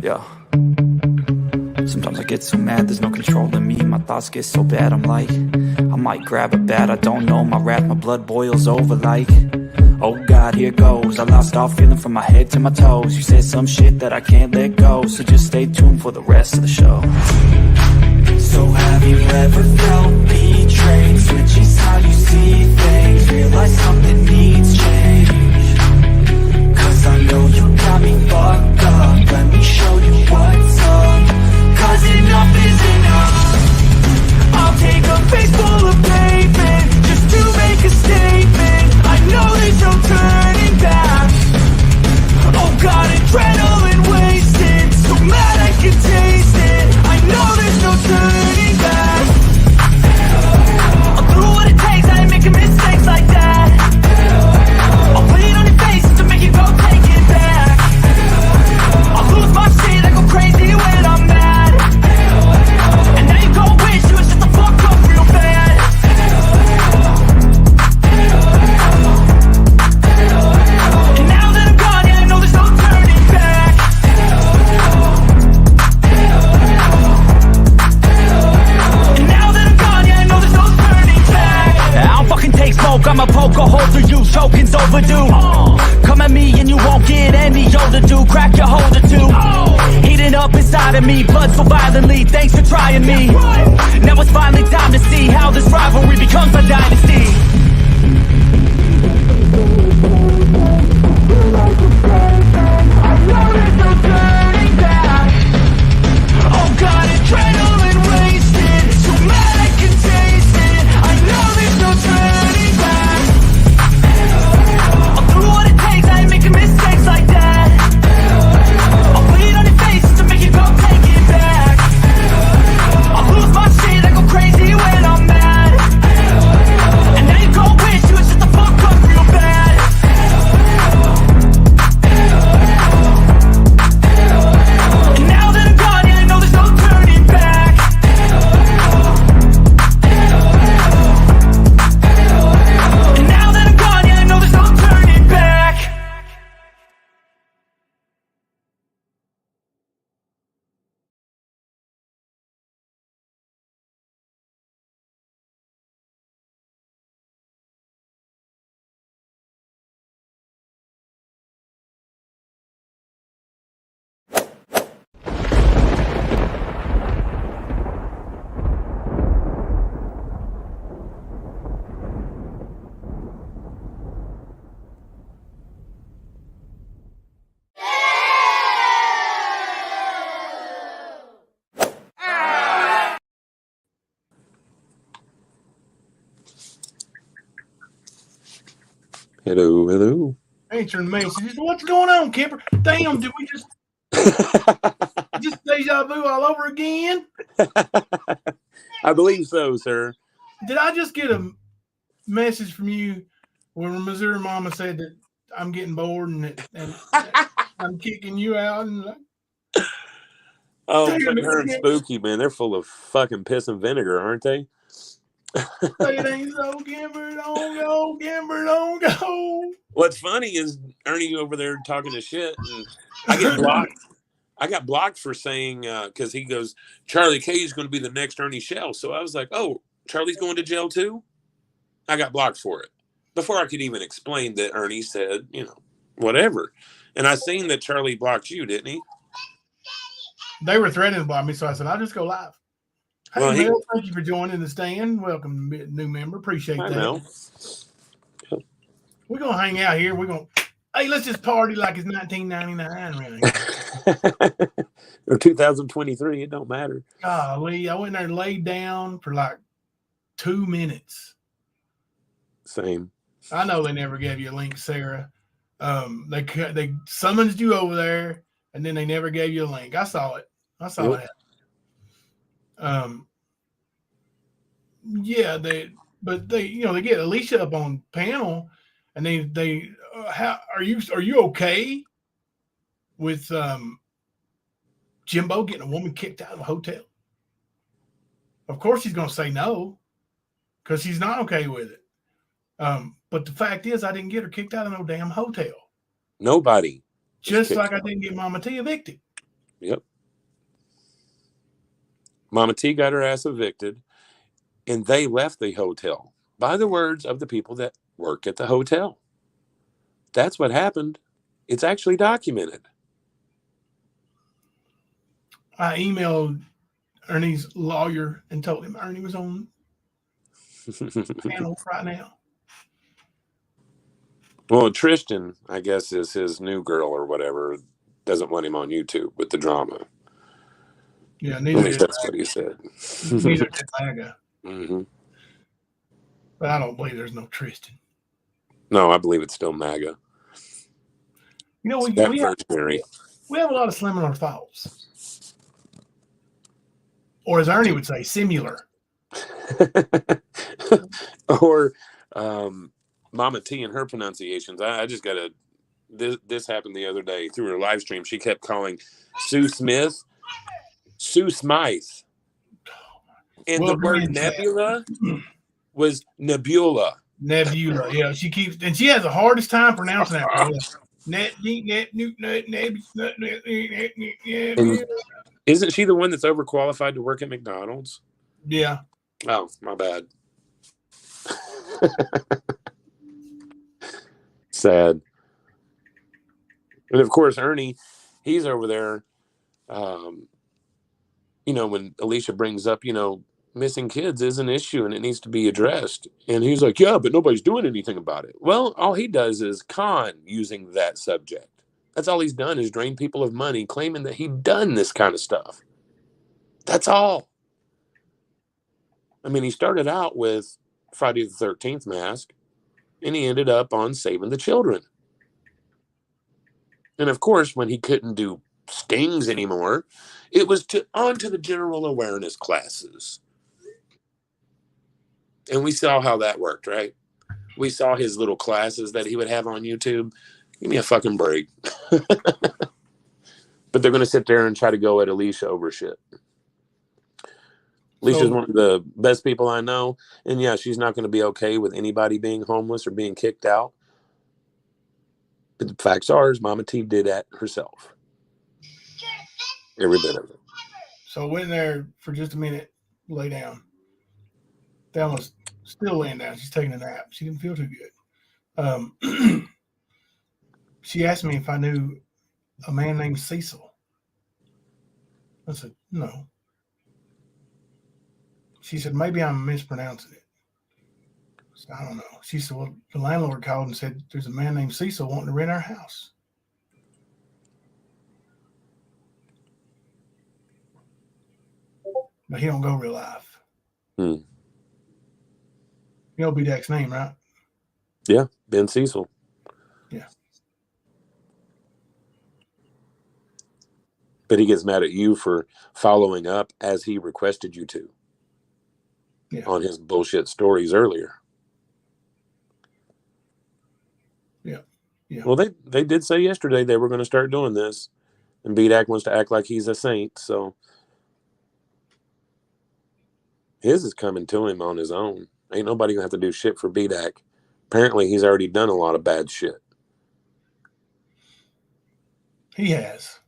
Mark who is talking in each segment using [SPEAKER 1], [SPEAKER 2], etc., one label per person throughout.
[SPEAKER 1] Yeah. Sometimes I get so mad, there's no controlling me. My thoughts get so bad, I'm like, I might grab a bat, I don't know. My wrath, my blood boils over like, oh God, here goes. I lost all feeling from my head to my toes. You said some shit that I can't let go, so just stay tuned for the rest of the show. So have you ever felt betrayed? Switches how you see things, realize something needs change. Cause I know you got me fucked up, let me show you what's up. Cause enough is enough. I'll take a face full of pavement just to make a statement. I know there's no turning back. Oh God, adrenaline wasted, so mad I can taste it. I know there's no turning back. I'll do what it takes, I ain't making mistakes like that. I'll put it on your face to make you go take it back. I'll lose my shit, I go crazy when I'm mad. And now you gon' wish you was just a fuck up real bad. And now that I'm gone, yeah, I know there's no turning back. And now that I'm gone, yeah, I know there's no turning back. I don't fucking take smoke, I'ma poke a hole through you, choking's overdue. Come at me and you won't get any older, dude. Crack your holder too. Heating up inside of me, blood so violently. Thanks for trying me. Now it's finally time to see how this rivalry becomes a dynasty. Oh God, adrenaline wasted, so mad I can taste it. I know there's no turning back. I'll do what it takes, I ain't making mistakes like that. I'll put it on your face to make you go take it back. I'll lose my shit, I go crazy when I'm mad. And now you gon' wish you was just a fuck up real bad. And now that I'm gone, yeah, I know there's no turning back. And now that I'm gone, yeah, I know there's no turning back.
[SPEAKER 2] Hello, hello.
[SPEAKER 3] Answering messages. What's going on, Kipper? Damn, did we just deja vu all over again?
[SPEAKER 2] I believe so, sir.
[SPEAKER 3] Did I just get a message from you where Missouri Mama said that I'm getting bored and I'm kicking you out? And
[SPEAKER 2] Oh,
[SPEAKER 3] Damn
[SPEAKER 2] fucking
[SPEAKER 3] it,
[SPEAKER 2] her and
[SPEAKER 3] yeah.
[SPEAKER 2] Spooky, man. They're full of fucking piss and vinegar, aren't they?
[SPEAKER 3] Say it ain't so, Kimber, don't go, Kimber, don't go.
[SPEAKER 2] What's funny is Ernie over there talking to shit, and I get blocked. I got blocked for saying, because he goes, Charlie K is going to be the next Ernie Shell. So I was like, oh, Charlie's going to jail too? I got blocked for it. Before I could even explain that Ernie said, whatever. And I seen that Charlie blocked you, didn't he?
[SPEAKER 3] They were threatening to block me, so I said, I'll just go live. Hey,
[SPEAKER 2] Well,
[SPEAKER 3] Mel, thank you for joining the stand. Welcome, new member. Appreciate that.
[SPEAKER 2] I know.
[SPEAKER 3] We're going to hang out here. Hey, let's just party like it's 1999 around here.
[SPEAKER 2] Or 2023, it don't matter.
[SPEAKER 3] Golly, I went there and laid down for like 2 minutes.
[SPEAKER 2] Same.
[SPEAKER 3] I know they never gave you a link, Sarah. They summoned you over there, and then they never gave you a link. I saw it. That. Yeah, they get Alicia up on panel, and they how are you okay with Jimbo getting a woman kicked out of a hotel? Of course he's going to say no, because he's not okay with it. But the fact is, I didn't get her kicked out of no damn hotel.
[SPEAKER 2] Nobody.
[SPEAKER 3] Just like I didn't get Mama T evicted.
[SPEAKER 2] Yep. Mama T got her ass evicted, and they left the hotel by the words of the people that work at the hotel. That's what happened. It's actually documented.
[SPEAKER 3] I emailed Ernie's lawyer and told him Ernie was on panel right now.
[SPEAKER 2] Well, Tristan, I guess, is his new girl or whatever, doesn't want him on YouTube with the drama.
[SPEAKER 3] Yeah,
[SPEAKER 2] At
[SPEAKER 3] neither
[SPEAKER 2] least
[SPEAKER 3] did
[SPEAKER 2] that's what he said.
[SPEAKER 3] neither did MAGA.
[SPEAKER 2] Mm-hmm.
[SPEAKER 3] But I don't believe there's no Tristan.
[SPEAKER 2] No, I believe it's still MAGA.
[SPEAKER 3] You know, we have a lot of similar thoughts. Or as Ernie would say, similar.
[SPEAKER 2] Or Mama T and her pronunciations. I just got to... This happened the other day through her live stream. She kept calling Sue Smith Sue Smythe. And the word nebula was nebula.
[SPEAKER 3] Nebula, yeah. She has the hardest time pronouncing that.
[SPEAKER 2] Isn't she the one that's overqualified to work at McDonald's?
[SPEAKER 3] Yeah.
[SPEAKER 2] Oh, my bad. Sad. And of course, Ernie, he's over there. When Alicia brings up, missing kids is an issue and it needs to be addressed. And he's like, yeah, but nobody's doing anything about it. Well, all he does is con using that subject. That's all he's done is drain people of money, claiming that he'd done this kind of stuff. That's all. I mean, he started out with Friday the 13th mask, and he ended up on saving the children. And of course, when he couldn't do stings anymore, it was on to the general awareness classes. And we saw how that worked, right? We saw his little classes that he would have on YouTube. Give me a fucking break. But they're going to sit there and try to go at Alicia over shit. Alicia's one of the best people I know. And yeah, she's not going to be okay with anybody being homeless or being kicked out. But the facts are, Mama T did that herself. Every bit of it.
[SPEAKER 3] So went in there for just a minute, lay down. Thelma's still laying down. She's taking a nap. She didn't feel too good. She asked me if I knew a man named Cecil. I said, no. She said, maybe I'm mispronouncing it. I said, I don't know. She said, well, the landlord called and said, there's a man named Cecil wanting to rent our house. But he don't go real life.
[SPEAKER 2] You
[SPEAKER 3] know B-Dak's name, right?
[SPEAKER 2] Yeah, Ben Cecil.
[SPEAKER 3] Yeah.
[SPEAKER 2] But he gets mad at you for following up as he requested you to. Yeah. On his bullshit stories earlier.
[SPEAKER 3] Yeah. Yeah.
[SPEAKER 2] Well, they did say yesterday they were going to start doing this. And B-Dak wants to act like he's a saint, so his is coming to him on his own. Ain't nobody gonna have to do shit for B-Dak. Apparently, he's already done a lot of bad shit.
[SPEAKER 3] He has.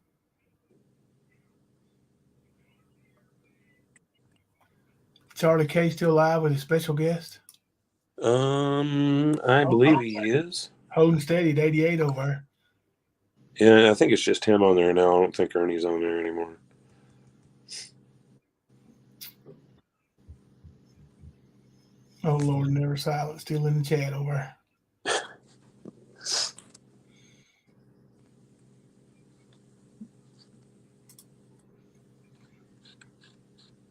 [SPEAKER 3] Charlie K still alive with his special guest?
[SPEAKER 2] I believe he is.
[SPEAKER 3] Holding steady at 88 over.
[SPEAKER 2] Yeah, I think it's just him on there now. I don't think Ernie's on there anymore.
[SPEAKER 3] Oh, Lord, never silent. Still in the chat over.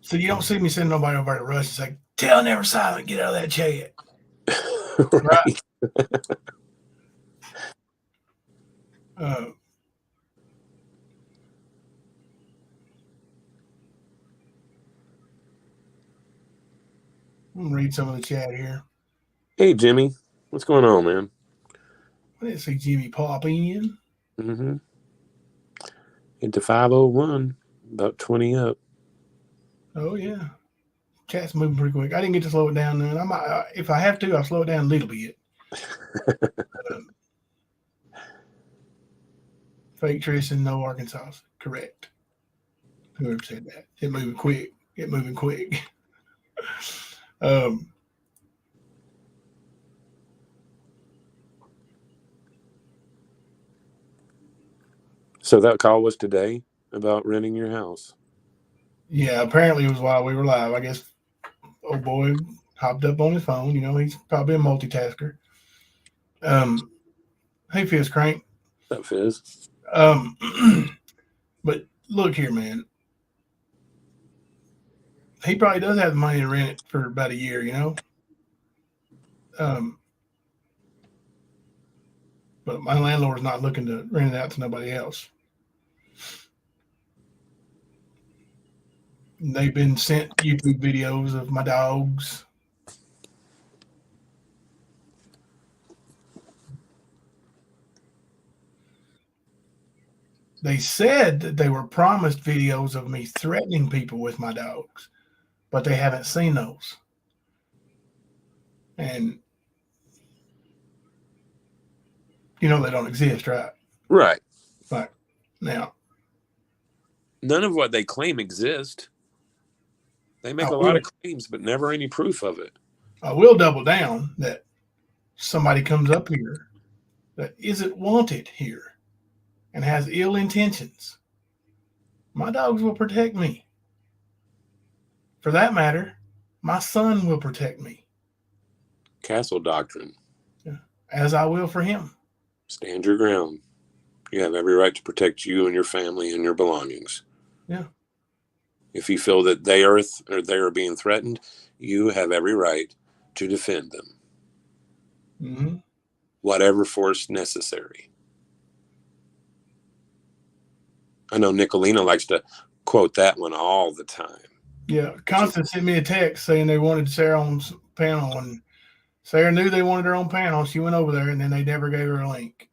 [SPEAKER 3] So you don't see me sending nobody over to Rush. It's like, tell Never Silent, get out of that chat. Right. I'm going to read some of the chat here.
[SPEAKER 2] Hey, Jimmy. What's going on, man?
[SPEAKER 3] I didn't see Jimmy pop in.
[SPEAKER 2] Mm-hmm. Into 501. About 20 up.
[SPEAKER 3] Oh, yeah. Chat's moving pretty quick. I didn't get to slow it down then. If I have to, I'll slow it down a little bit. Fake Tristan, no Arkansas. Correct. Whoever said that. Get moving quick. Get moving quick. um,
[SPEAKER 2] So that call was today about renting your house.
[SPEAKER 3] yeah, apparently it was while we were live. I guess old boy hopped up on his phone. You know, he's probably a multitasker. Hey, Fizz Crank.
[SPEAKER 2] That Fizz.
[SPEAKER 3] But look here, man. He probably does have the money to rent it for about a year, you know. Um, but my landlord's not looking to rent it out to nobody else. They've been sent YouTube videos of my dogs. They said that they were promised videos of me threatening people with my dogs, but they haven't seen those. And you know they don't exist, right?
[SPEAKER 2] Right.
[SPEAKER 3] Like now,
[SPEAKER 2] none of what they claim exist. They make a lot of claims, but never any proof of it.
[SPEAKER 3] I will double down that somebody comes up here that isn't wanted here and has ill intentions. My dogs will protect me. For that matter, my son will protect me.
[SPEAKER 2] Castle doctrine.
[SPEAKER 3] As I will for him.
[SPEAKER 2] Stand your ground. You have every right to protect you and your family and your belongings.
[SPEAKER 3] Yeah.
[SPEAKER 2] If you feel that they are being threatened, you have every right to defend them.
[SPEAKER 3] Mm-hmm.
[SPEAKER 2] Whatever force necessary. I know Nicolina likes to quote that one all the time.
[SPEAKER 3] Yeah, Constance sent me a text saying they wanted Sarah on panel, and Sarah knew they wanted her on panel. She went over there, and then they never gave her a link.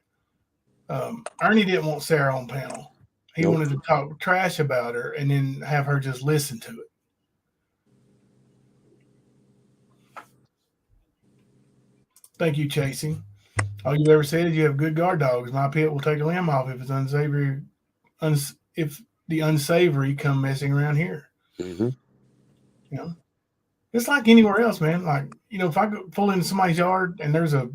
[SPEAKER 3] Ernie didn't want Sarah on panel. He wanted to talk trash about her and then have her just listen to it. Thank you, Chasing. All you've ever said is you have good guard dogs. My pit will take a limb off if it's unsavory, if the unsavory come messing around here.
[SPEAKER 2] Mm-hmm.
[SPEAKER 3] You know, it's like anywhere else, man. Like, you know, if I go pull into somebody's yard and there's a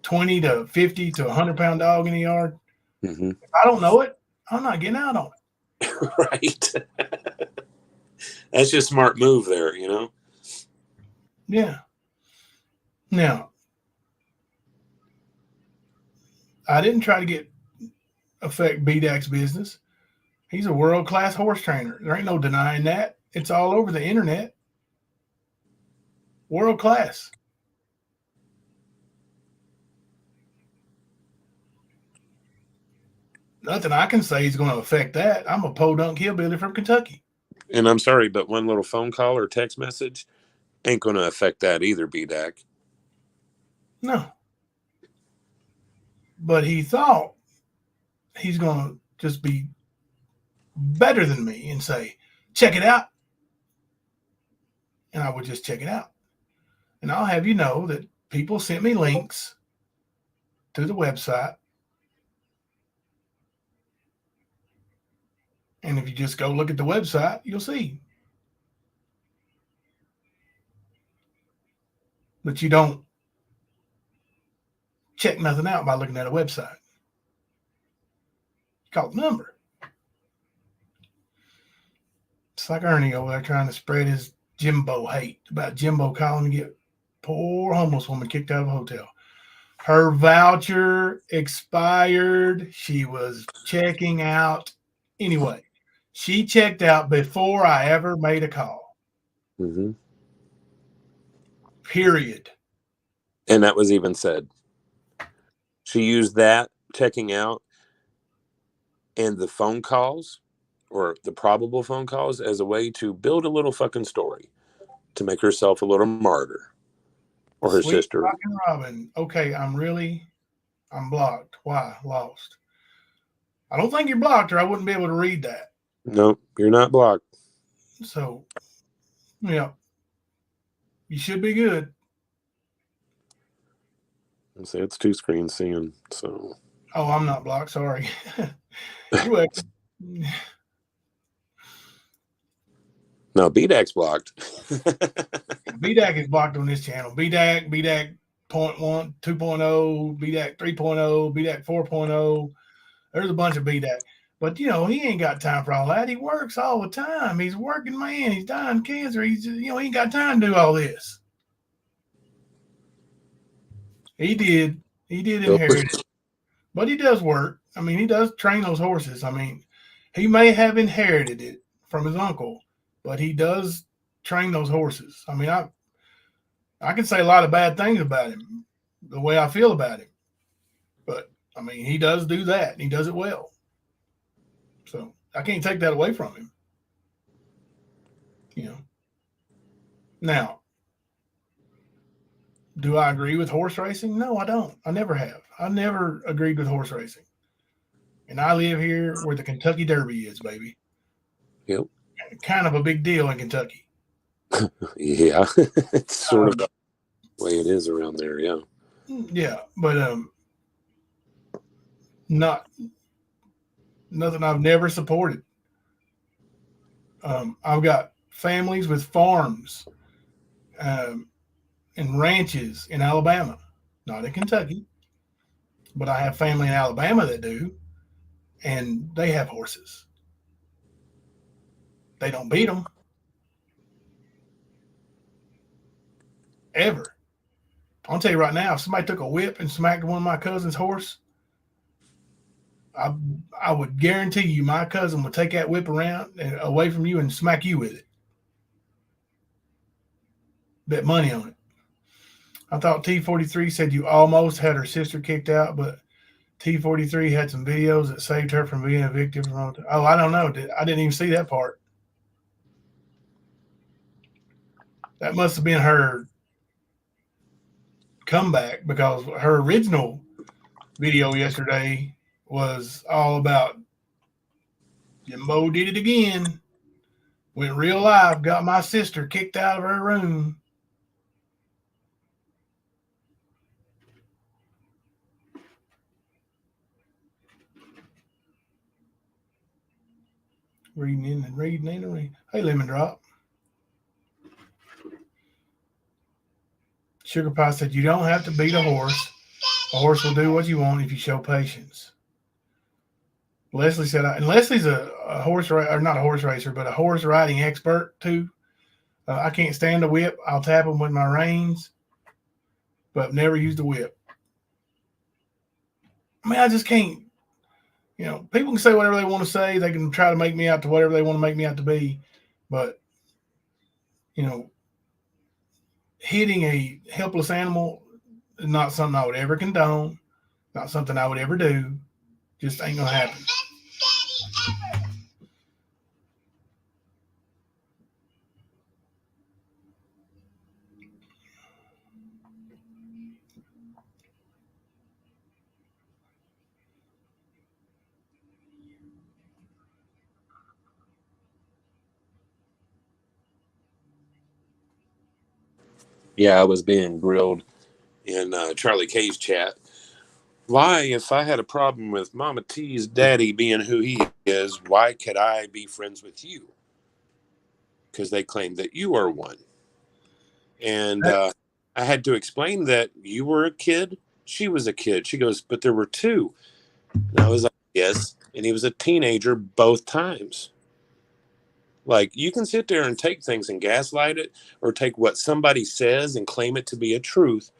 [SPEAKER 3] 20 to 50 to 100-pound dog in the yard,
[SPEAKER 2] mm-hmm.
[SPEAKER 3] If I don't know it, I'm not getting out on
[SPEAKER 2] it. Right. That's just a smart move there, you know?
[SPEAKER 3] Yeah. Now, I didn't try to affect BDAC's business. He's a world-class horse trainer. There ain't no denying that. It's all over the internet. World-class. Nothing I can say is going to affect that. I'm a podunk hillbilly from Kentucky.
[SPEAKER 2] And I'm sorry, but one little phone call or text message ain't going to affect that either, BDAC.
[SPEAKER 3] No. But he thought he's going to just be better than me and say, check it out. And I would just check it out. And I'll have you know that people sent me links to the website. And if you just go look at the website, you'll see. But you don't check nothing out by looking at a website. You call the number. It's like Ernie over there trying to spread his Jimbo hate about Jimbo calling to get poor homeless woman kicked out of a hotel. Her voucher expired. She was checking out. Anyway, she checked out before I ever made a call.
[SPEAKER 2] Mm-hmm.
[SPEAKER 3] Period.
[SPEAKER 2] And that was even said. She used that checking out and the phone calls or the probable phone calls as a way to build a little fucking story to make herself a little martyr or her
[SPEAKER 3] Sweet
[SPEAKER 2] sister.
[SPEAKER 3] Rockin' Robin. Okay, I'm blocked. Why? Lost. I don't think you're blocked or I wouldn't be able to read that.
[SPEAKER 2] Nope, you're not blocked.
[SPEAKER 3] So, yeah, you should be good.
[SPEAKER 2] Let's see, it's two screens seeing, so.
[SPEAKER 3] Oh, I'm not blocked. Sorry. You're welcome.
[SPEAKER 2] No, BDAC's blocked.
[SPEAKER 3] BDAC is blocked on this channel. BDAC 0.1, 2.0, BDAC 3.0, BDAC 4.0. There's a bunch of BDAC. But, he ain't got time for all that. He works all the time. He's a working man. He's dying of cancer. He ain't got time to do all this. He did inherit it. But he does work. I mean, he does train those horses. I mean, he may have inherited it from his uncle, but he does train those horses. I mean, I can say a lot of bad things about him, the way I feel about him. But, I mean, he does do that, and he does it well. So I can't take that away from him. Now, do I agree with horse racing? No, I don't. I never have. I never agreed with horse racing. And I live here where the Kentucky Derby is, baby.
[SPEAKER 2] Yep.
[SPEAKER 3] Kind of a big deal in Kentucky.
[SPEAKER 2] Yeah. It's sort of the way it is around there, yeah.
[SPEAKER 3] Yeah, but nothing I've never supported. I've got families with farms and ranches in Alabama, not in Kentucky, but I have family in Alabama that do, and they have horses. They don't beat them. Ever. I'll tell you right now, if somebody took a whip and smacked one of my cousin's horse, I would guarantee you my cousin would take that whip around and away from you and smack you with it. Bet money on it. I thought T43 said you almost had her sister kicked out, but T43 had some videos that saved her from being a victim. Oh, I don't know. I didn't even see that part. That must have been her comeback, because her original video yesterday was all about Jimbo did it again. Went real live, got my sister kicked out of her room. Reading. Hey, Lemon Drop. Sugar Pie said, you don't have to beat a horse. A horse will do what you want if you show patience. Leslie said, and Leslie's a horse, or not a horse racer, but a horse riding expert too. I can't stand a whip. I'll tap them with my reins, but never used a whip. I mean, I just can't. People can say whatever they want to say. They can try to make me out to whatever they want to make me out to be. But, hitting a helpless animal is not something I would ever condone. Not something I would ever do. Just ain't going to happen.
[SPEAKER 2] Yeah, I was being grilled in Charlie K's chat. Why, if I had a problem with Mama T's daddy being who he is, why could I be friends with you? Because they claim that you are one. And I had to explain that you were a kid, she was a kid. She goes, but there were two. And I was like, yes. And he was a teenager both times. Like, you can sit there and take things and gaslight it, or take what somebody says and claim it to be a truth.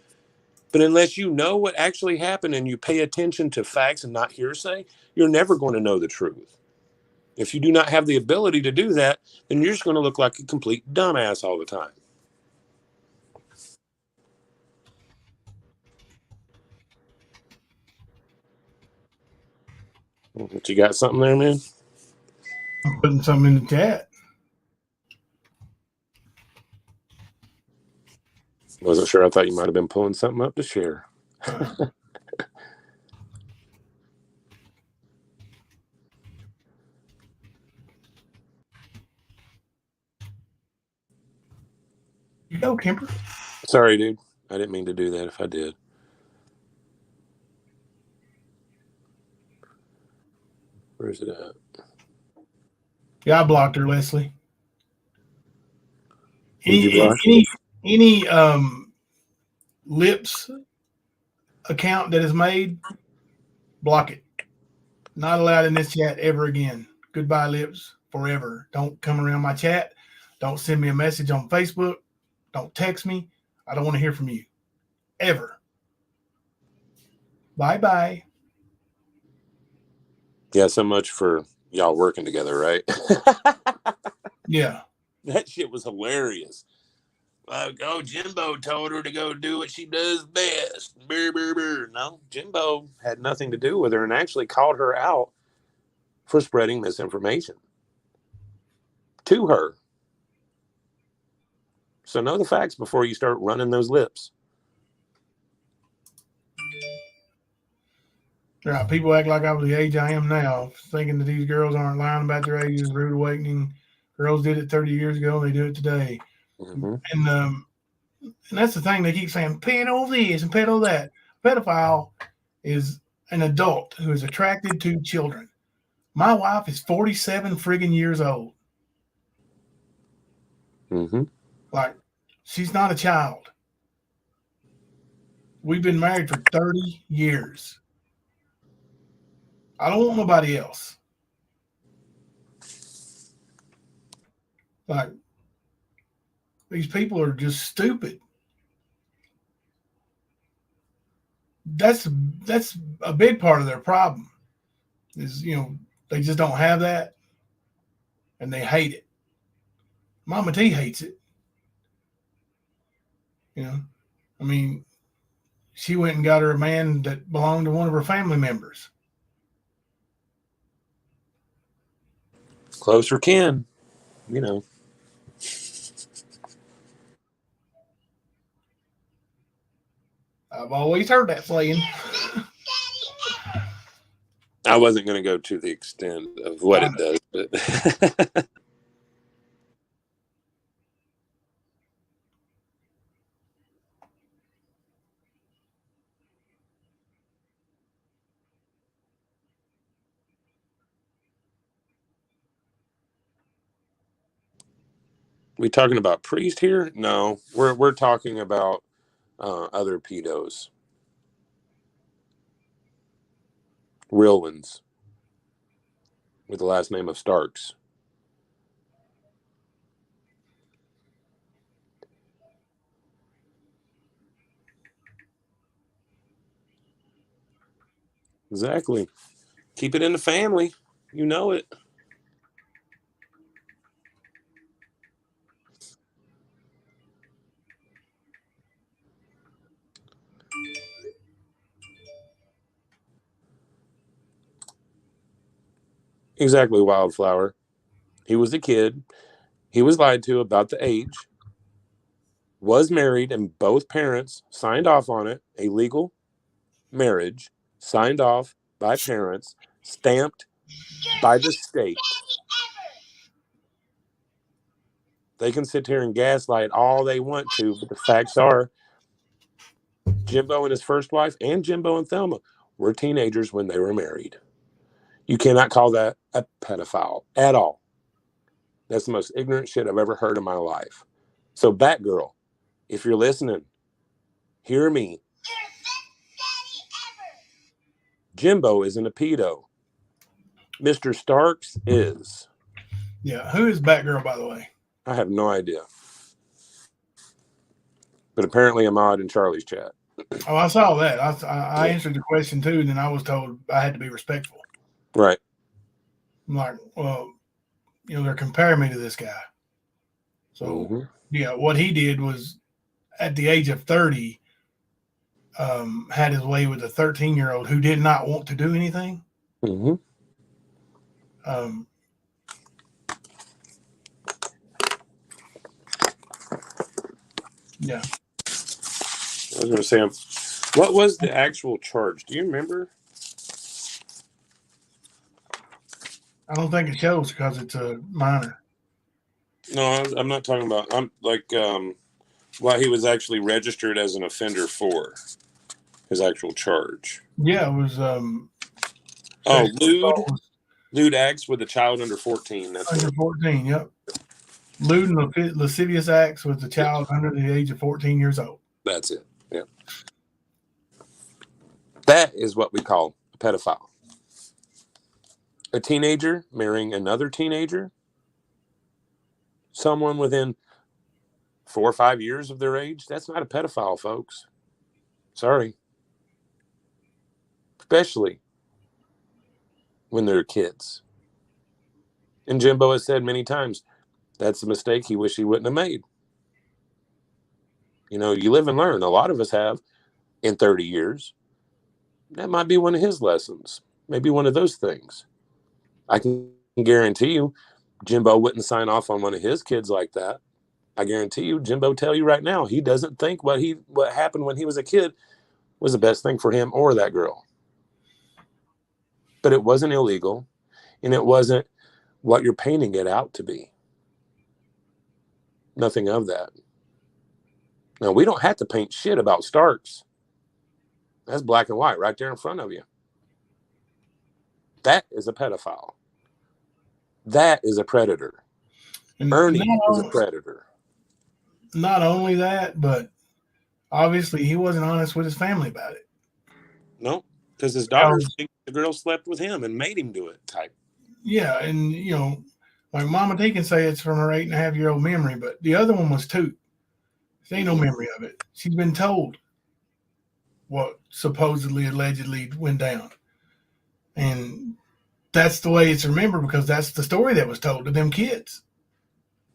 [SPEAKER 2] But unless you know what actually happened and you pay attention to facts and not hearsay, you're never going to know the truth. If you do not have the ability to do that, then you're just going to look like a complete dumbass all the time. But you got something there, man?
[SPEAKER 3] I'm putting something in the chat.
[SPEAKER 2] Wasn't sure. I thought you might have been pulling something up to share.
[SPEAKER 3] You go, Kemper.
[SPEAKER 2] Sorry, dude. I didn't mean to do that if I did. Where's it at?
[SPEAKER 3] Yeah, I blocked her, Leslie.
[SPEAKER 2] Did you block?
[SPEAKER 3] Any Lips account that is made, block it. Not allowed in this chat ever again. Goodbye, Lips, forever. Don't come around my chat. Don't send me a message on Facebook. Don't text me. I don't want to hear from you. Ever. Bye-bye.
[SPEAKER 2] Yeah, so much for y'all working together, right?
[SPEAKER 3] Yeah.
[SPEAKER 2] That shit was hilarious. Like, oh, Jimbo told her to go do what she does best. Brr, brr, brr. No, Jimbo had nothing to do with her and actually called her out for spreading misinformation to her. So know the facts before you start running those lips.
[SPEAKER 3] Right. People act like I was the age I am now, thinking that these girls aren't lying about their ages. Rude awakening. Girls did it 30 years ago. They do it today.
[SPEAKER 2] Mm-hmm.
[SPEAKER 3] And that's the thing. They keep saying pedo this and pedo that. Pedophile is an adult who is attracted to children. My wife is 47 friggin' years old.
[SPEAKER 2] Mm-hmm.
[SPEAKER 3] Like, she's not a child. We've been married for 30 years. I don't want nobody else. Like, these people are just stupid. That's a big part of their problem. Is, they just don't have that, and they hate it. Mama T hates it. I mean, she went and got her a man that belonged to one of her family members.
[SPEAKER 2] Closer kin,
[SPEAKER 3] I've always heard that saying.
[SPEAKER 2] I wasn't going to go to the extent of what it does, but we talking about priest here? No, we're talking about other pedos, real ones, with the last name of Starks. Exactly. Keep it in the family. You know it. Exactly, Wildflower. He was a kid. He was lied to about the age. Was married, and both parents signed off on it. A legal marriage, signed off by parents, stamped by the state. They can sit here and gaslight all they want to, but the facts are Jimbo and his first wife and Jimbo and Thelma were teenagers when they were married. You cannot call that a pedophile at all. That's the most ignorant shit I've ever heard in my life. So, Batgirl, if you're listening, hear me. Jimbo isn't a pedo. Mr. Starks is.
[SPEAKER 3] Yeah. Who is Batgirl, by the way?
[SPEAKER 2] I have no idea. But apparently Ahmad in Charlie's chat.
[SPEAKER 3] Oh, I saw that. I answered the question too, and then I was told I had to be respectful.
[SPEAKER 2] Right.
[SPEAKER 3] I'm like, well, they're comparing me to this guy. So, yeah, what he did was at the age of 30, had his way with a 13-year-old who did not want to do anything.
[SPEAKER 2] Mm-hmm.
[SPEAKER 3] Yeah.
[SPEAKER 2] I was going to say, what was the actual charge? Do you remember?
[SPEAKER 3] I don't think it shows because it's a minor.
[SPEAKER 2] No, I'm not talking about. I'm like what he was actually registered as an offender for. His actual charge.
[SPEAKER 3] Yeah, it was.
[SPEAKER 2] Lewd acts with a child under 14. That's
[SPEAKER 3] under 14. Yep. lewd and lascivious acts with a child under the age of 14 years old.
[SPEAKER 2] That's it. Yeah. That is what we call a pedophile. A teenager marrying another teenager, someone within 4 or 5 years of their age, that's not a pedophile, folks. Sorry. Especially when they're kids. And Jimbo has said many times, that's a mistake he wished he wouldn't have made. You know, you live and learn. A lot of us have in 30 years. That might be one of his lessons. Maybe one of those things. I can guarantee you, Jimbo wouldn't sign off on one of his kids like that. I guarantee you, Jimbo tell you right now, he doesn't think what happened when he was a kid was the best thing for him or that girl. But it wasn't illegal, and it wasn't what you're painting it out to be. Nothing of that. Now, we don't have to paint shit about Starks. That's black and white right there in front of you. That is a pedophile. That is a predator.
[SPEAKER 3] And
[SPEAKER 2] Ernie is a predator.
[SPEAKER 3] Not only that, but obviously he wasn't honest with his family about it.
[SPEAKER 2] No, because his daughters think the girl slept with him and made him do it type.
[SPEAKER 3] Yeah, and like Mama T can say it's from her 8.5-year-old memory, but the other one was 2. There ain't no memory of it. She's been told what supposedly, allegedly went down. And that's the way it's remembered because that's the story that was told to them kids.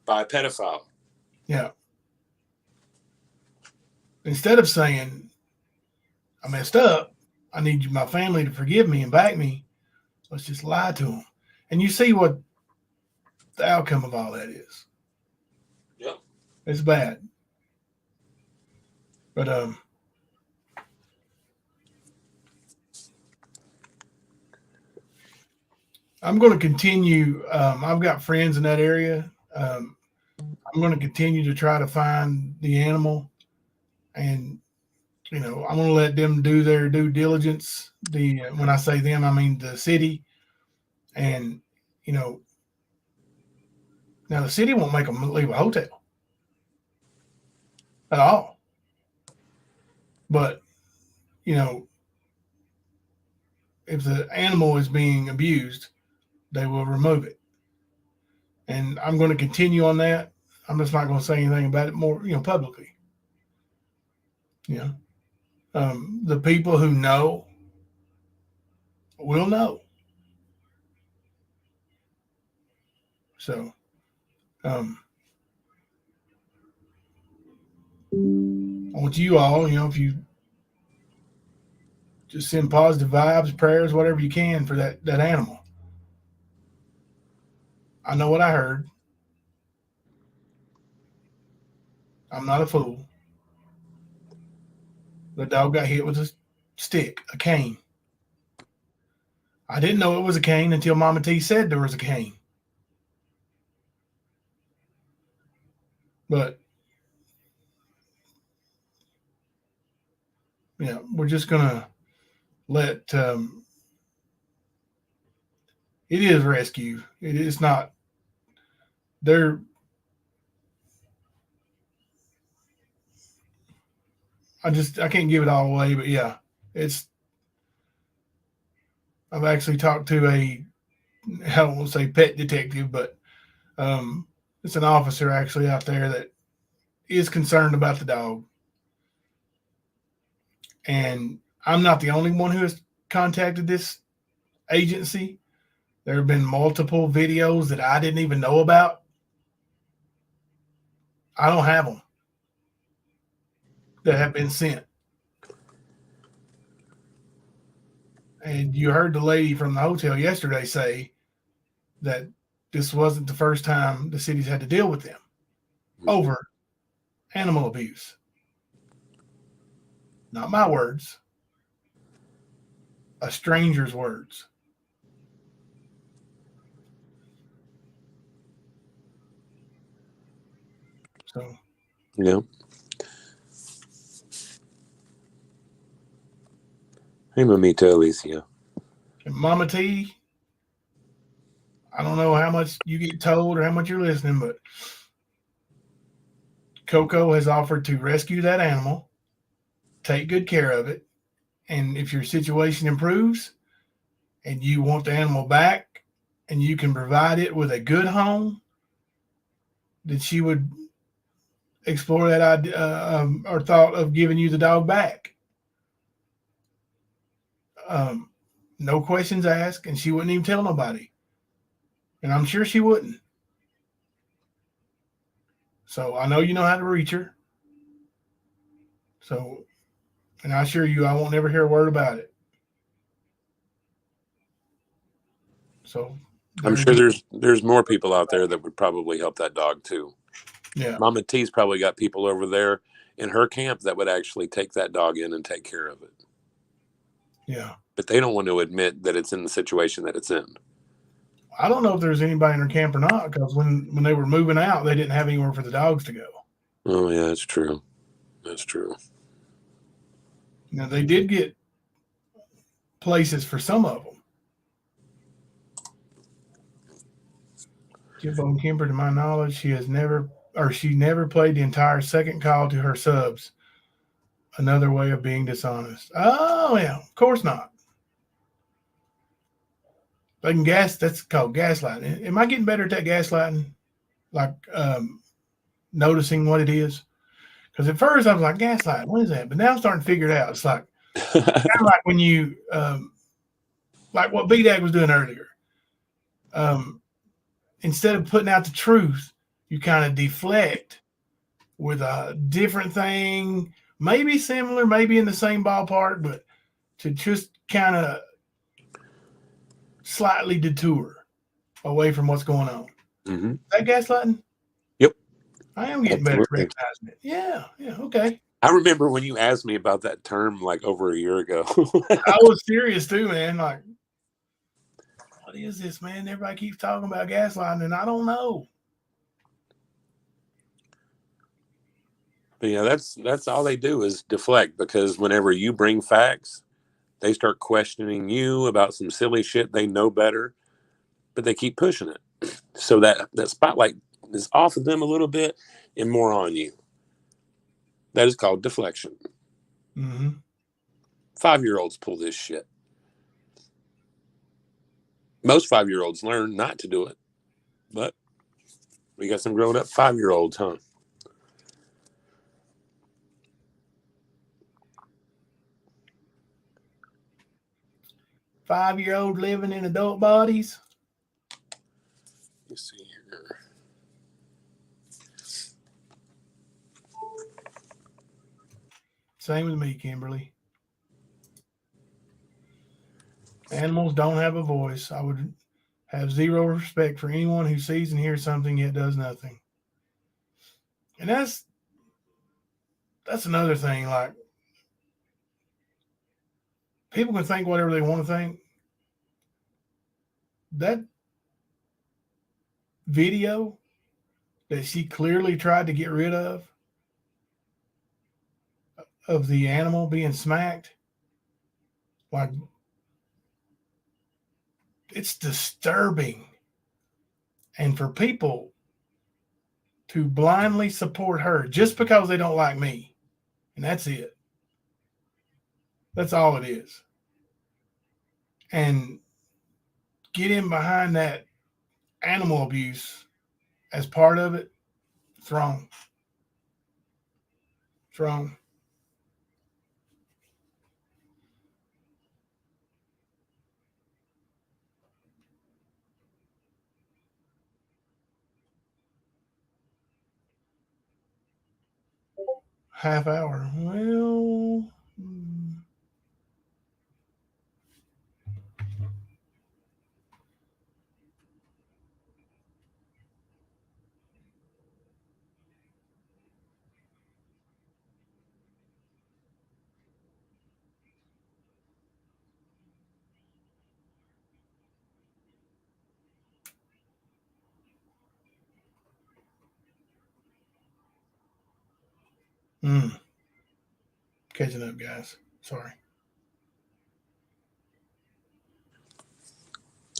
[SPEAKER 2] By a pedophile.
[SPEAKER 3] Yeah. Instead of saying, I messed up, I need my family to forgive me and back me, let's just lie to them. And you see what the outcome of all that is.
[SPEAKER 2] Yeah.
[SPEAKER 3] It's bad. But I'm going to continue. I've got friends in that area. I'm going to continue to try to find the animal, and I'm going to let them do their due diligence. When I say them, I mean the city, and now the city won't make them leave a hotel at all. But if the animal is being abused, they will remove it. And I'm going to continue on that. I'm just not going to say anything about it more, publicly. The people who know will know. So, I want you all, if you just send positive vibes, prayers, whatever you can for that animal. I know what I heard. I'm not a fool. The dog got hit with a stick, a cane. I didn't know it was a cane until Mama T said there was a cane. But, we're just going to let, it is rescue. It is not, I can't give it all away, but yeah, I've actually talked to I don't want to say pet detective, but it's an officer actually out there that is concerned about the dog. And I'm not the only one who has contacted this agency. There have been multiple videos that I didn't even know about. I don't have them that have been sent. And you heard the lady from the hotel yesterday say that this wasn't the first time the city's had to deal with them over animal abuse. Not my words, a stranger's words. So,
[SPEAKER 2] yeah. Hey, Mamita Alicia.
[SPEAKER 3] And Mama T, I don't know how much you get told or how much you're listening, but Coco has offered to rescue that animal, take good care of it, and if your situation improves and you want the animal back and you can provide it with a good home, then she would explore that idea or thought of giving you the dog back. No questions asked, and she wouldn't even tell nobody. And I'm sure she wouldn't. So I know you know how to reach her. So, and I assure you, I won't ever hear a word about it. So
[SPEAKER 2] I'm sure there's more people out there that would probably help that dog too.
[SPEAKER 3] Yeah.
[SPEAKER 2] Mama T's probably got people over there in her camp that would actually take that dog in and take care of it.
[SPEAKER 3] Yeah.
[SPEAKER 2] But they don't want to admit that it's in the situation that it's in.
[SPEAKER 3] I don't know if there's anybody in her camp or not, because when they were moving out, they didn't have anywhere for the dogs to go.
[SPEAKER 2] Oh, yeah, that's true. That's true.
[SPEAKER 3] Now, they did get places for some of them. Jimbo Kimber, to my knowledge, she never played the entire second call to her subs. Another way of being dishonest. Oh, yeah, of course not. They can that's called gaslighting. Am I getting better at that gaslighting? Like noticing what it is? Because at first I was like, gaslighting, what is that? But now I'm starting to figure it out. It's like kind of like when you like what B-Dag was doing earlier. Instead of putting out the truth, you kind of deflect with a different thing, maybe similar, maybe in the same ballpark, but to just kind of slightly detour away from what's going on.
[SPEAKER 2] Mm-hmm.
[SPEAKER 3] Is that gaslighting?
[SPEAKER 2] Yep.
[SPEAKER 3] I am getting better at recognizing it. Yeah, okay.
[SPEAKER 2] I remember when you asked me about that term like over a year ago.
[SPEAKER 3] I was serious too, man. Like, what is this, man? Everybody keeps talking about gaslighting, and I don't know.
[SPEAKER 2] But yeah, that's all they do is deflect, because whenever you bring facts, they start questioning you about some silly shit they know better, but they keep pushing it. So that spotlight is off of them a little bit and more on you. That is called deflection.
[SPEAKER 3] Mm-hmm.
[SPEAKER 2] 5-year-olds pull this shit. Most 5-year-olds learn not to do it, but we got some grown up 5-year-olds, huh?
[SPEAKER 3] Five-year-old living in adult bodies.
[SPEAKER 2] Let's see here.
[SPEAKER 3] Same with me, Kimberly. Animals don't have a voice. I would have zero respect for anyone who sees and hears something yet does nothing. And that's another thing. Like, people can think whatever they want to think. That video that she clearly tried to get rid of the animal being smacked, like, it's disturbing. And for people to blindly support her just because they don't like me, and that's it. That's all it is. And get in behind that animal abuse as part of it, it's wrong. It's wrong. Half hour. Well, catching up, guys. Sorry.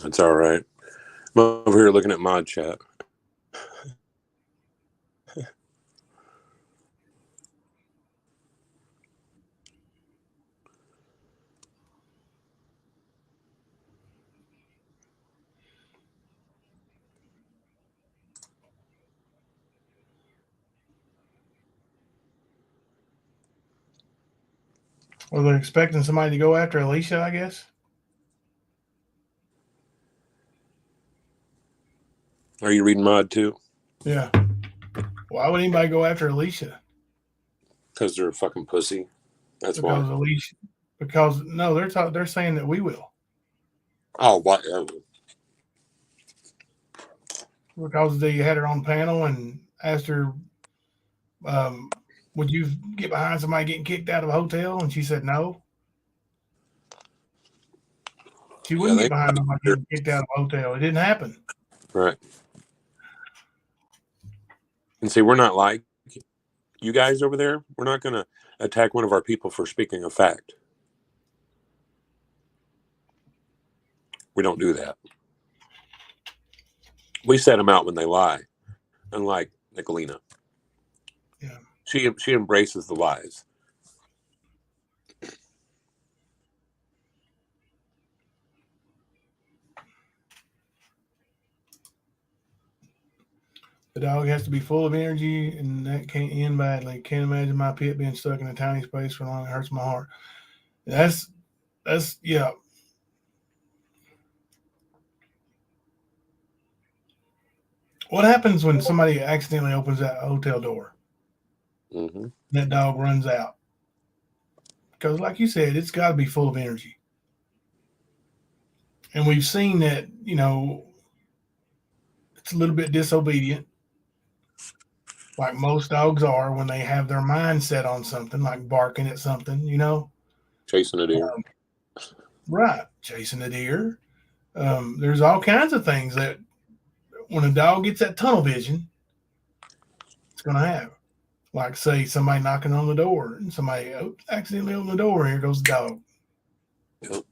[SPEAKER 2] That's all right. I'm over here looking at mod chat.
[SPEAKER 3] Well, they're expecting somebody to go after Alicia, I guess.
[SPEAKER 2] Are you reading Mod too?
[SPEAKER 3] Yeah. Why would anybody go after Alicia?
[SPEAKER 2] Because they're a fucking pussy. That's
[SPEAKER 3] Because
[SPEAKER 2] why.
[SPEAKER 3] Alicia. Because no, they're saying that we will.
[SPEAKER 2] Oh, whatever.
[SPEAKER 3] Because they had her on panel and asked her, "Would you get behind somebody getting kicked out of a hotel?" And she said no. She
[SPEAKER 2] Yeah,
[SPEAKER 3] wouldn't
[SPEAKER 2] they
[SPEAKER 3] get behind somebody getting kicked out of a hotel. It didn't happen.
[SPEAKER 2] right. And see, we're not like you guys over there. We're not going to attack one of our people for speaking a fact. We don't do that. We set them out when they lie, unlike Nicolina.
[SPEAKER 3] Yeah.
[SPEAKER 2] She embraces the lies.
[SPEAKER 3] The dog has to be full of energy, and that can't end badly. Can't imagine my pit being stuck in a tiny space for long. It hurts my heart. That's yeah. What happens when somebody accidentally opens that hotel door?
[SPEAKER 2] Mm-hmm.
[SPEAKER 3] That dog runs out. Because, like you said, it's got to be full of energy. And we've seen that, it's a little bit disobedient, like most dogs are when they have their mind set on something, like barking at something,
[SPEAKER 2] Chasing a deer.
[SPEAKER 3] Right, chasing a deer. There's all kinds of things that when a dog gets that tunnel vision, it's going to have. Like, say, somebody knocking on the door and somebody accidentally opened the door, and here goes the dog.
[SPEAKER 2] Yep.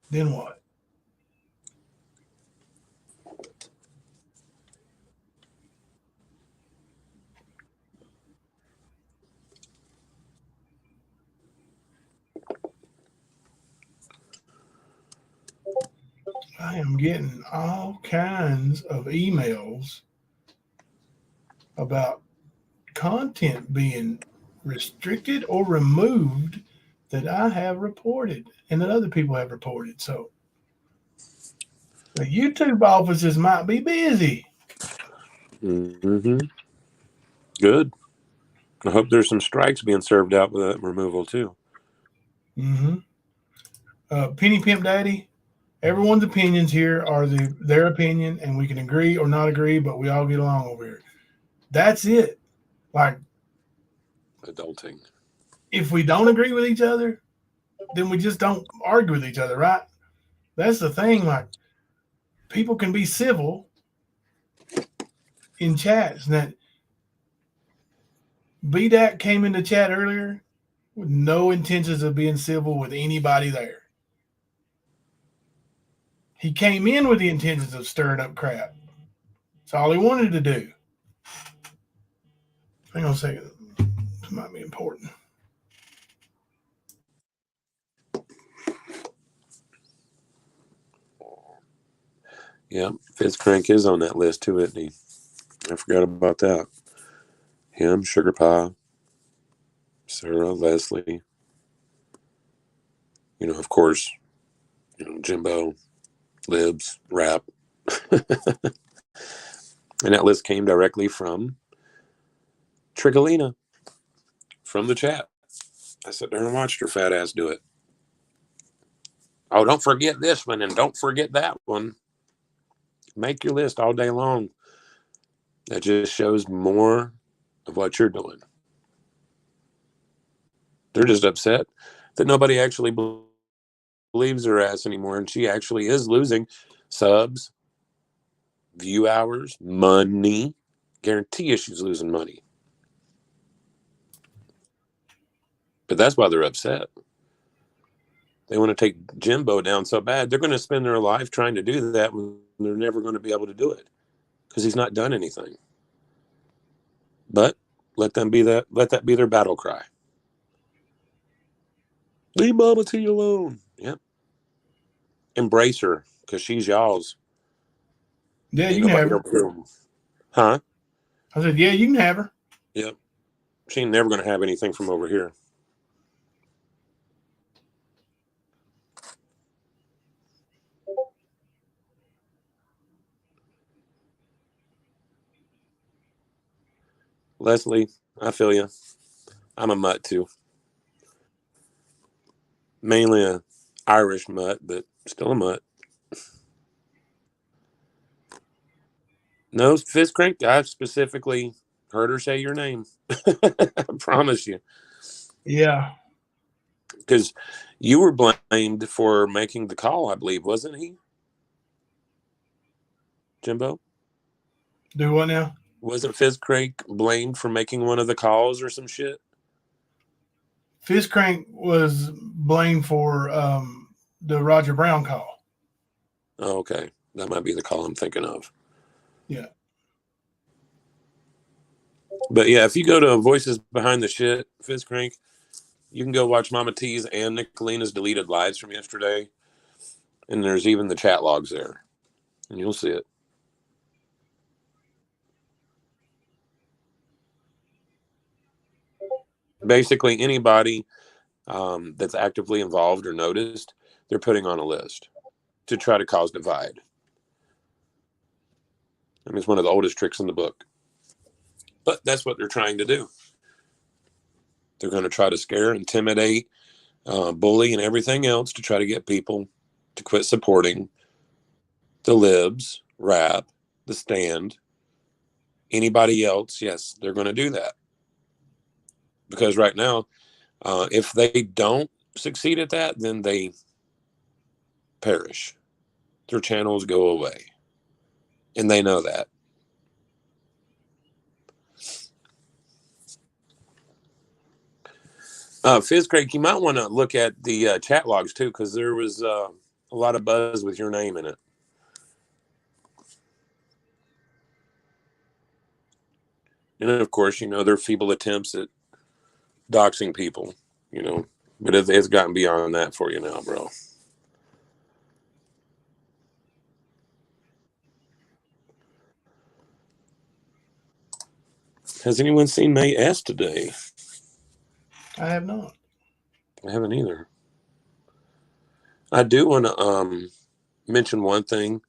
[SPEAKER 3] Then what? I am getting all kinds of emails about content being restricted or removed that I have reported and that other people have reported. So the YouTube offices might be busy.
[SPEAKER 2] Mm-hmm. Good. I hope there's some strikes being served out with that removal too.
[SPEAKER 3] Mm-hmm. Penny Pimp Daddy, everyone's opinions here are their opinion, and we can agree or not agree, but we all get along over here. That's it. Like,
[SPEAKER 2] Adulting.
[SPEAKER 3] if we don't agree with each other, then we just don't argue with each other, right? That's the thing. Like, people can be civil in chats. That BDAC came into chat earlier with no intentions of being civil with anybody there. He came in with the intentions of stirring up crap. That's all he wanted to do. Hang on a second. This might be important.
[SPEAKER 2] Yeah, Fitzcrank is on that list too, isn't he? I forgot about that. Him, Sugar Pie, Sarah, Leslie. Of course, Jimbo, Libs, Rap. And that list came directly from Trigolina, from the chat. I sat there and watched her fat ass do it. Oh, don't forget this one and don't forget that one. Make your list all day long. That just shows more of what you're doing. They're just upset that nobody actually believes her ass anymore, and she actually is losing subs, view hours, money. Guarantee you she's losing money. But that's why they're upset. They want to take Jimbo down so bad. They're going to spend their life trying to do that when they're never going to be able to do it because he's not done anything. But let that be their battle cry. Leave Mama T alone. Yep. Embrace her because she's y'all's.
[SPEAKER 3] Yeah,
[SPEAKER 2] Ain't
[SPEAKER 3] you can have
[SPEAKER 2] nobody
[SPEAKER 3] her.
[SPEAKER 2] else. Huh?
[SPEAKER 3] I said, yeah, you can have her.
[SPEAKER 2] Yep. She ain't never going to have anything from over here. Leslie, I feel you. I'm a mutt too. Mainly a Irish mutt, but still a mutt. No, Fist Crank, I specifically heard her say your name. I promise you.
[SPEAKER 3] Yeah.
[SPEAKER 2] Because you were blamed for making the call, I believe, wasn't he? Jimbo?
[SPEAKER 3] Do what now?
[SPEAKER 2] Wasn't Fist Crank blamed for making one of the calls or some shit?
[SPEAKER 3] Fist Crank was blamed for the Roger Brown call.
[SPEAKER 2] Oh, okay. That might be the call I'm thinking of.
[SPEAKER 3] Yeah.
[SPEAKER 2] But yeah, if you go to Voices Behind the Shit, Fist Crank, you can go watch Mama T's and Nicolina's deleted lives from yesterday. And there's even the chat logs there. And you'll see it. Basically, anybody that's actively involved or noticed, they're putting on a list to try to cause divide. I mean, it's one of the oldest tricks in the book. But that's what they're trying to do. They're going to try to scare, intimidate, bully, and everything else to try to get people to quit supporting the libs, rap, the stand, anybody else. Yes, they're going to do that. Because right now, if they don't succeed at that, then they perish. Their channels go away. And they know that. Fizz Craig, you might want to look at the chat logs too, because there was a lot of buzz with your name in it. And of course, there are feeble attempts at doxing people, but it's gotten beyond that for you now, bro. Has anyone seen May S today?
[SPEAKER 3] I have not.
[SPEAKER 2] I haven't either. I do want to mention one thing.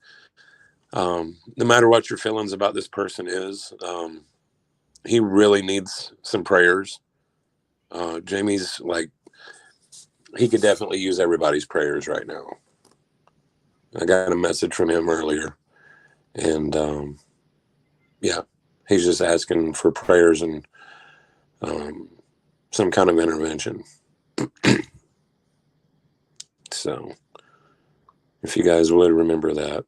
[SPEAKER 2] No matter what your feelings about this person is, he really needs some prayers. Jamie's he could definitely use everybody's prayers right now. I got a message from him earlier, and yeah, he's just asking for prayers and some kind of intervention. So, if you guys would remember that.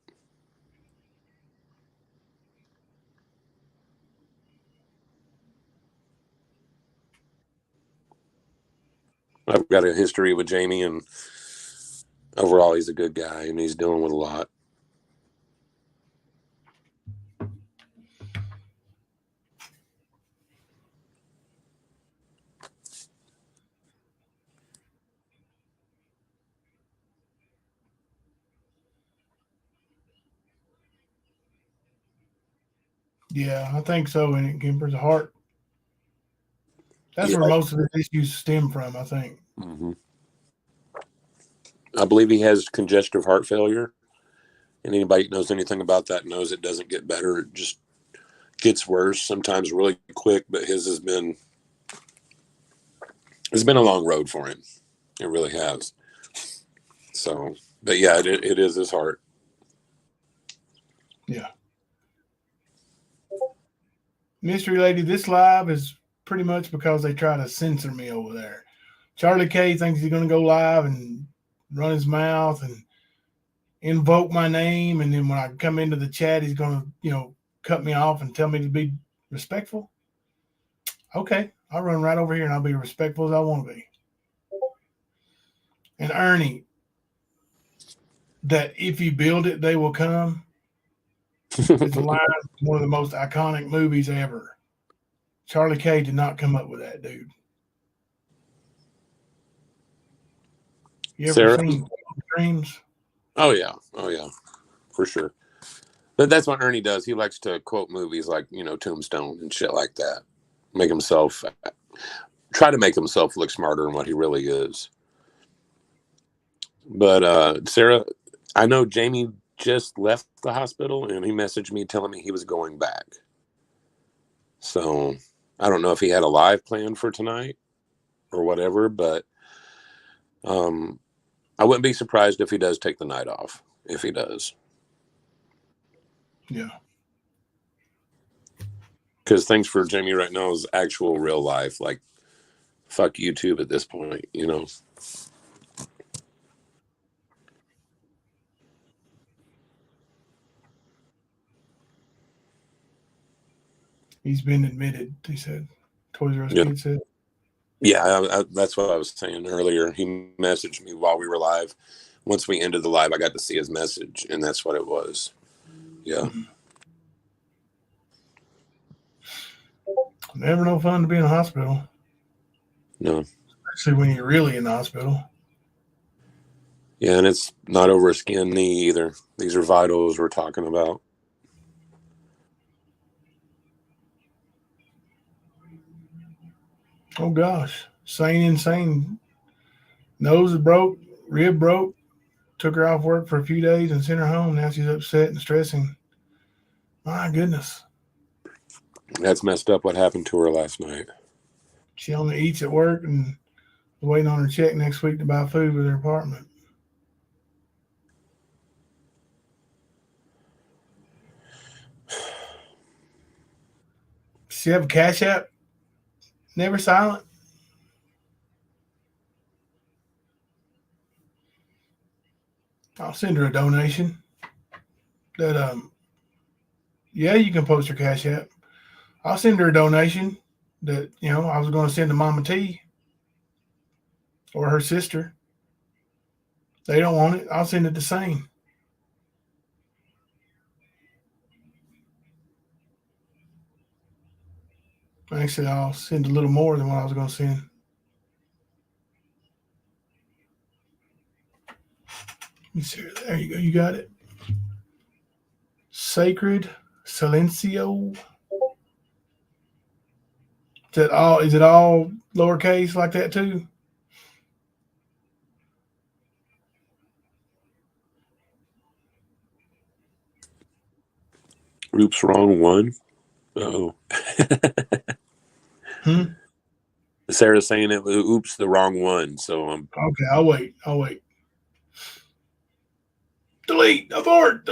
[SPEAKER 2] I've got a history with Jamie, and overall, he's a good guy, and he's dealing with a lot.
[SPEAKER 3] Yeah, I think so. And it Gimper's heart. That's
[SPEAKER 2] Yeah.
[SPEAKER 3] where most of the issues stem from, I think.
[SPEAKER 2] Mm-hmm. I believe he has congestive heart failure. And anybody who knows anything about that knows it doesn't get better. It just gets worse, sometimes really quick. But it's been a long road for him. It really has. So, but yeah, it is his heart.
[SPEAKER 3] Yeah. Mystery Lady, this live is pretty much because they try to censor me over there. Charlie K thinks he's going to go live and run his mouth and invoke my name. And then when I come into the chat, he's going to, cut me off and tell me to be respectful. Okay, I'll run right over here and I'll be respectful as I want to be. And Ernie, that if you build it, they will come. It's a line from one of the most iconic movies ever. Charlie K did not come up with that, dude. You ever seen Dreams?
[SPEAKER 2] Oh yeah, for sure. But that's what Ernie does. He likes to quote movies like Tombstone and shit like that. Try to make himself look smarter than what he really is. But Sarah, I know Jamie just left the hospital and he messaged me telling me he was going back. So I don't know if he had a live plan for tonight or whatever, but I wouldn't be surprised if he does take the night off, if he does.
[SPEAKER 3] Yeah.
[SPEAKER 2] Because things for Jamie right now is actual real life. Like, fuck YouTube at this point, you know?
[SPEAKER 3] He's been admitted, he said. Toys R Us
[SPEAKER 2] Yeah.
[SPEAKER 3] kid said.
[SPEAKER 2] Yeah, that's what I was saying earlier. He messaged me while we were live. Once we ended the live, I got to see his message, and that's what it was. Yeah.
[SPEAKER 3] Never no fun to be in a hospital.
[SPEAKER 2] No.
[SPEAKER 3] Especially when you're really in the hospital.
[SPEAKER 2] Yeah, and it's not over a skin knee either. These are vitals we're talking about.
[SPEAKER 3] Oh gosh. Insane. Nose is broke, rib broke. Took her off work for a few days and sent her home. Now she's upset and stressing. My goodness.
[SPEAKER 2] That's messed up what happened to her last night.
[SPEAKER 3] She only eats at work and waiting on her check next week to buy food for their apartment. Does she have a Cash App? Never silent? I'll send her a donation. Yeah, you can post her Cash App. I'll send her a donation that, I was going to send to Mama T or her sister. They don't want it. I'll send it the same. Actually, I'll send a little more than what I was going to send. Let me see. There you go. You got it. Sacred Silencio. Is it all lowercase like that too?
[SPEAKER 2] Oops, wrong one. Oh. Sarah's saying it. Oops, the wrong one. So
[SPEAKER 3] Okay, I'll wait. Delete, abort.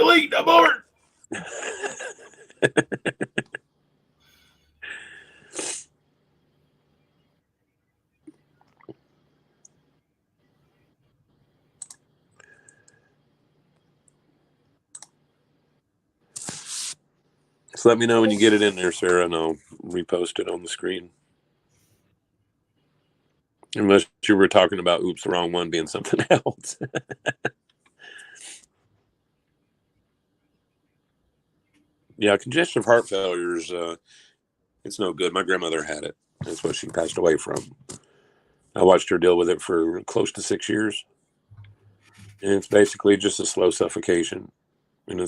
[SPEAKER 2] So let me know when you get it in there, Sarah, and I'll repost it on the screen. Unless you were talking about oops, the wrong one being something else. Yeah, congestive heart failure is it's no good. My grandmother had it. That's what she passed away from. I watched her deal with it for close to 6 years. And it's basically just a slow suffocation. And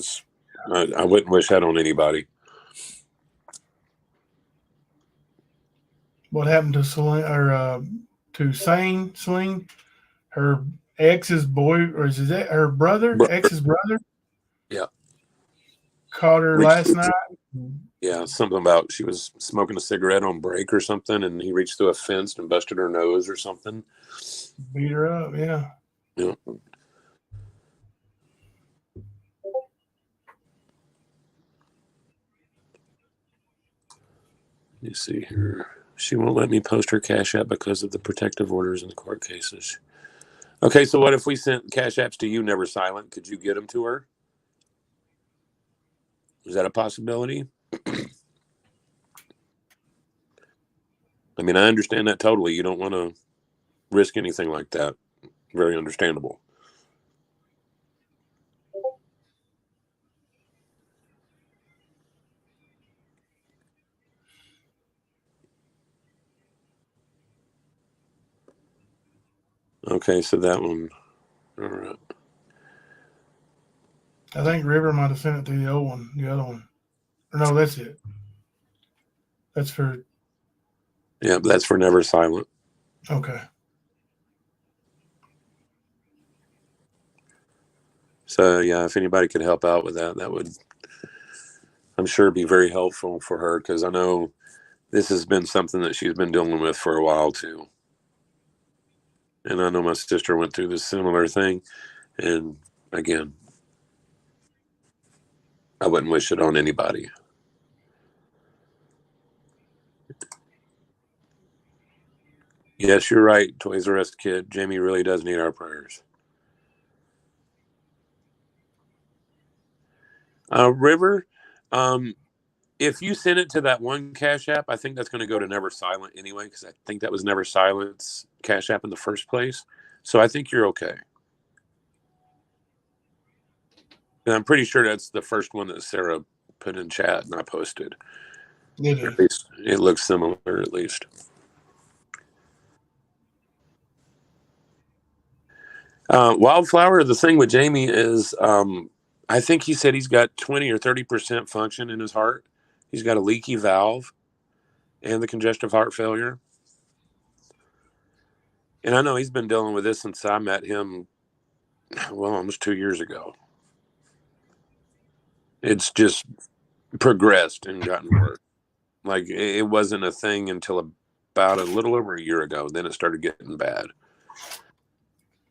[SPEAKER 2] I wouldn't wish that on anybody.
[SPEAKER 3] What happened to Sling? Her ex's boy, or is that her brother? Ex's brother?
[SPEAKER 2] Yeah.
[SPEAKER 3] Caught her last night.
[SPEAKER 2] Yeah, something about she was smoking a cigarette on break or something, and he reached through a fence and busted her nose or something.
[SPEAKER 3] Beat her up, yeah.
[SPEAKER 2] Yeah. Let me see here. She won't let me post her Cash App because of the protective orders in the court cases. Okay, so what if we sent Cash Apps to you, never silent? Could you get them to her? Is that a possibility? I mean, I understand that totally. You don't want to risk anything like that. Very understandable. Okay, so that one. All right.
[SPEAKER 3] I think River might have sent it to the other one. Or no, that's it. That's for.
[SPEAKER 2] Yeah, that's for never silent.
[SPEAKER 3] Okay.
[SPEAKER 2] So yeah, if anybody could help out with that, that would, I'm sure, be very helpful for her, because I know this has been something that she's been dealing with for a while too. And I know my sister went through this similar thing. And again, I wouldn't wish it on anybody. Yes, you're right, Toys R Us kid. Jamie really does need our prayers. River, if you send it to that one Cash App, I think that's going to go to Never Silent anyway, because I think that was Never Silent's Cash App in the first place. So I think you're okay. And I'm pretty sure that's the first one that Sarah put in chat and I posted. At least it looks similar, at least. Wildflower, the thing with Jamie is I think he said he's got 20 or 30% function in his heart. He's got a leaky valve and the congestive heart failure. And I know he's been dealing with this since I met him, well, almost 2 years ago. It's just progressed and gotten worse. Like, it wasn't a thing until about a little over a year ago. Then it started getting bad.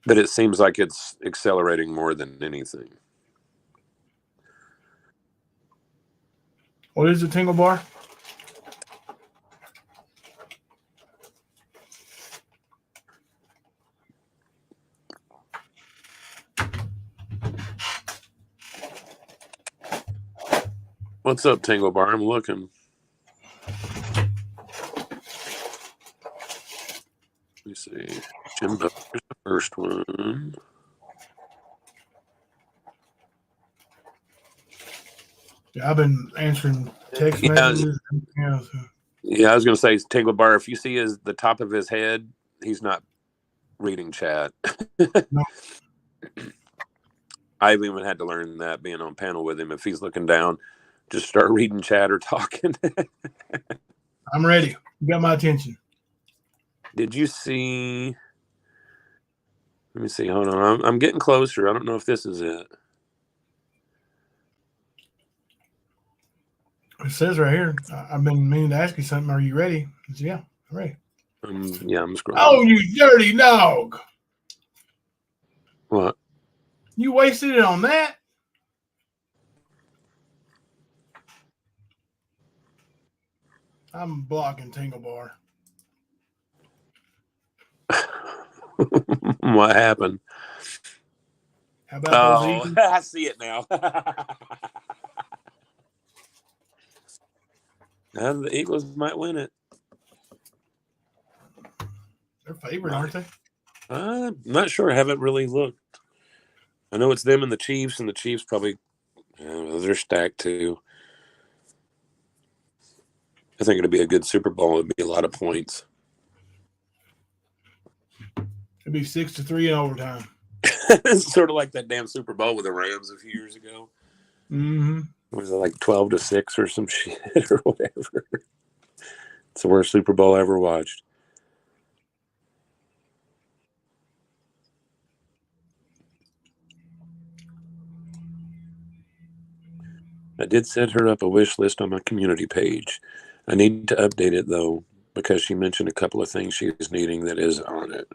[SPEAKER 2] But it seems like it's accelerating more than anything.
[SPEAKER 3] What is the tingle bar?
[SPEAKER 2] What's up, Tingle Bar? I'm looking. Let me see. Jim Doxxing is the first one.
[SPEAKER 3] Yeah, I've been answering text messages.
[SPEAKER 2] Yeah, I was going to say, Tingle Bar, if you see the top of his head, he's not reading chat.
[SPEAKER 3] No.
[SPEAKER 2] I've even had to learn that being on panel with him. If he's looking down, just start reading chat or talking.
[SPEAKER 3] I'm ready. You got my attention.
[SPEAKER 2] Did you see? Let me see. Hold on. I'm getting closer. I don't know if this is it.
[SPEAKER 3] It says right here. I've been meaning to ask you something. Are you ready? Said, yeah, I'm ready.
[SPEAKER 2] Yeah, I'm scrolling.
[SPEAKER 3] Oh, you dirty dog!
[SPEAKER 2] What?
[SPEAKER 3] You wasted it on that? I'm blocking Tingle Bar.
[SPEAKER 2] What happened?
[SPEAKER 3] How about those Eagles?
[SPEAKER 2] I see it now. The Eagles might win it.
[SPEAKER 3] They're favored, aren't they?
[SPEAKER 2] I'm not sure. I haven't really looked. I know it's them and the Chiefs probably they're stacked too. I think it'd be a good Super Bowl. It'd be a lot of points.
[SPEAKER 3] It'd be 6-3 in overtime.
[SPEAKER 2] It's sort of like that damn Super Bowl with the Rams a few years ago.
[SPEAKER 3] Mm-hmm.
[SPEAKER 2] Was it like 12-6 or some shit or whatever? It's the worst Super Bowl I ever watched. I did set her up a wish list on my community page. I need to update it, though, because she mentioned a couple of things she's needing that is on it.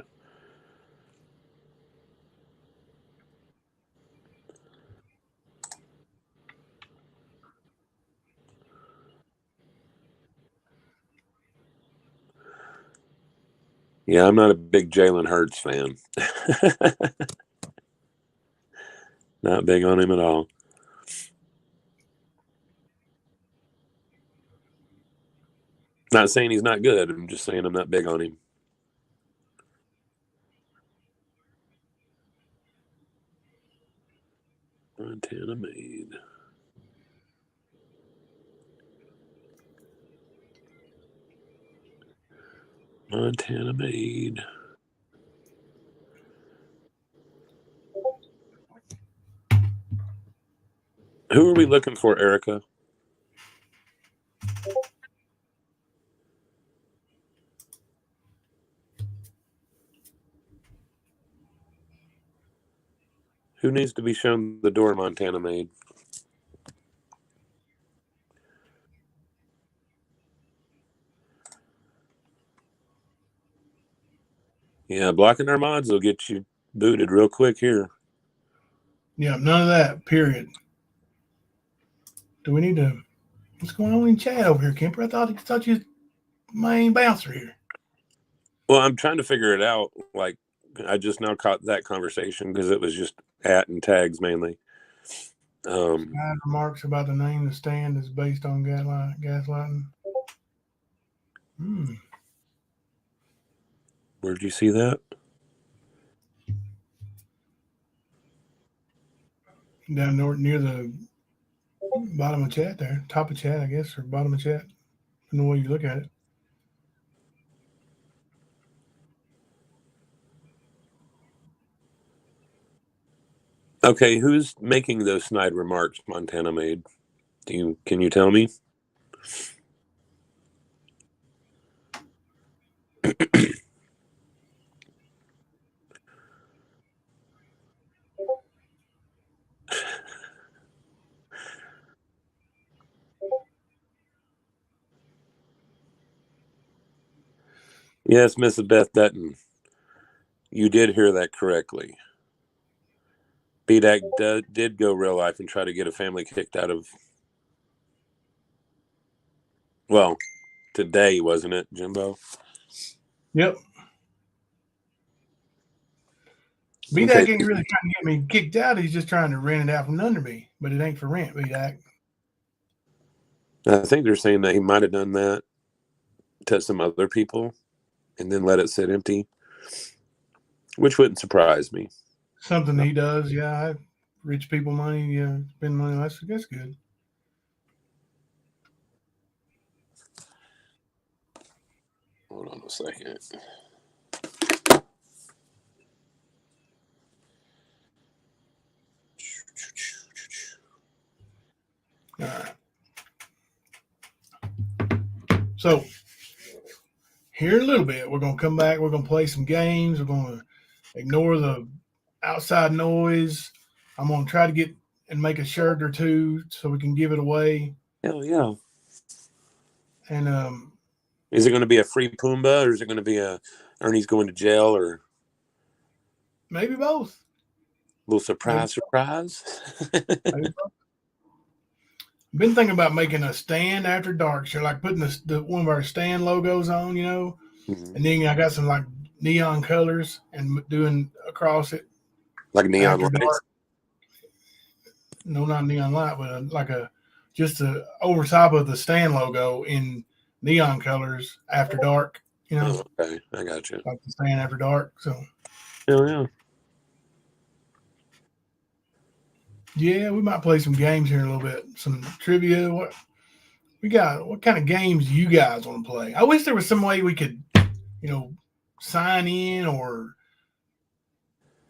[SPEAKER 2] Yeah, I'm not a big Jalen Hurts fan. Not big on him at all. Not saying he's not good. I'm just saying I'm not big on him. Montana made. Montana made. Who are we looking for, Erica? Who needs to be shown the door Montana made? Yeah, blocking our mods will get you booted real quick here.
[SPEAKER 3] Yeah, none of that. Period. Do we need to? What's going on in chat over here, Kemper? I thought you was main bouncer here.
[SPEAKER 2] Well, I'm trying to figure it out. Like, I just now caught that conversation because it was just at and tags mainly.
[SPEAKER 3] Remarks about the name of the stand is based on gaslighting.
[SPEAKER 2] Where'd you see that?
[SPEAKER 3] Down near the bottom of chat there. Top of chat, I guess, or bottom of chat. Depending on the way you look at it.
[SPEAKER 2] Okay, who's making those snide remarks Montana made? Can you tell me? Yes, Mrs. Beth Dutton. You did hear that correctly. BDAC did go real life and try to get a family kicked out of. Well, today, wasn't it, Jimbo?
[SPEAKER 3] Yep. BDAC ain't really trying to get me kicked out. He's just trying to rent it out from under me, but it ain't for rent, BDAC.
[SPEAKER 2] I think they're saying that he might have done that to some other people and then let it sit empty, which wouldn't surprise me.
[SPEAKER 3] Something he does, yeah. Rich people money, yeah, spend money. That's good.
[SPEAKER 2] Hold on a second.
[SPEAKER 3] All right. So here in a little bit, we're gonna come back. We're gonna play some games. We're gonna ignore the outside noise. I'm gonna try to get and make a shirt or two so we can give it away.
[SPEAKER 2] Hell yeah!
[SPEAKER 3] And
[SPEAKER 2] is it going to be a free Pumbaa, or is it going to be a Ernie's going to jail, or
[SPEAKER 3] maybe both?
[SPEAKER 2] A little surprise.
[SPEAKER 3] Maybe both. Been thinking about making a stand after dark. So like putting the one of our stand logos on, you know, and then I got some like neon colors and doing across it
[SPEAKER 2] like neon lights.
[SPEAKER 3] Dark. No, not neon light, but like just over top of the stand logo in neon colors after dark. You know,
[SPEAKER 2] okay, I got you.
[SPEAKER 3] Like the stand after dark. So,
[SPEAKER 2] hell yeah.
[SPEAKER 3] Yeah, we might play some games here in a little bit. Some trivia. What kind of games do you guys want to play? I wish there was some way we could, sign in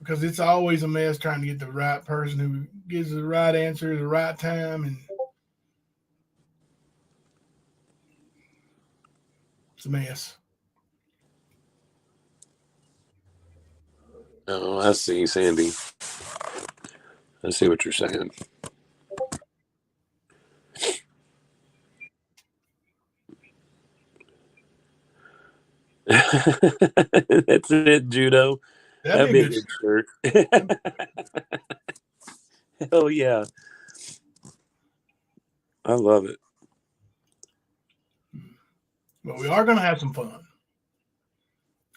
[SPEAKER 3] because it's always a mess trying to get the right person who gives the right answer at the right time, and it's a mess.
[SPEAKER 2] Oh, I see, Sandy. I see what you're saying. That's it, Judo. That'd be a good shirt. Hell yeah. I love it.
[SPEAKER 3] But we are going to have some fun.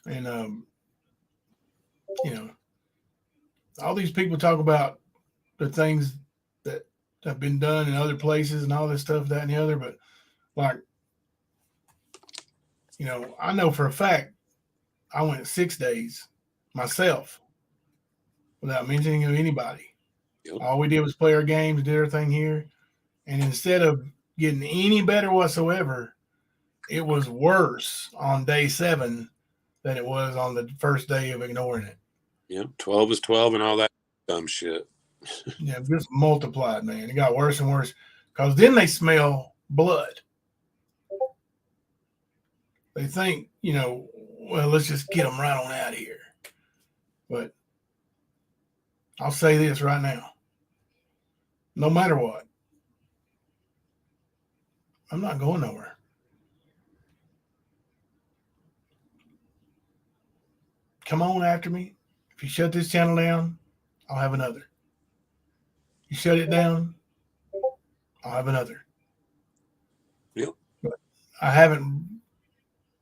[SPEAKER 3] And, all these people talk about the things that have been done in other places and all this stuff, that and the other. But, like, I know for a fact I went 6 days myself without mentioning of anybody. Yep. All we did was play our games, did everything here. And instead of getting any better whatsoever, it was worse on day 7 than it was on the first day of ignoring it.
[SPEAKER 2] Yep, 12 is 12 and all that dumb shit.
[SPEAKER 3] Yeah, just multiplied, man. It got worse and worse because then they smell blood. They think, well, let's just get them right on out of here. But I'll say this right now. No matter what, I'm not going nowhere. come on after me. If you shut this channel down, I'll have another. You shut it down, I'll have another.
[SPEAKER 2] Yep.
[SPEAKER 3] But I haven't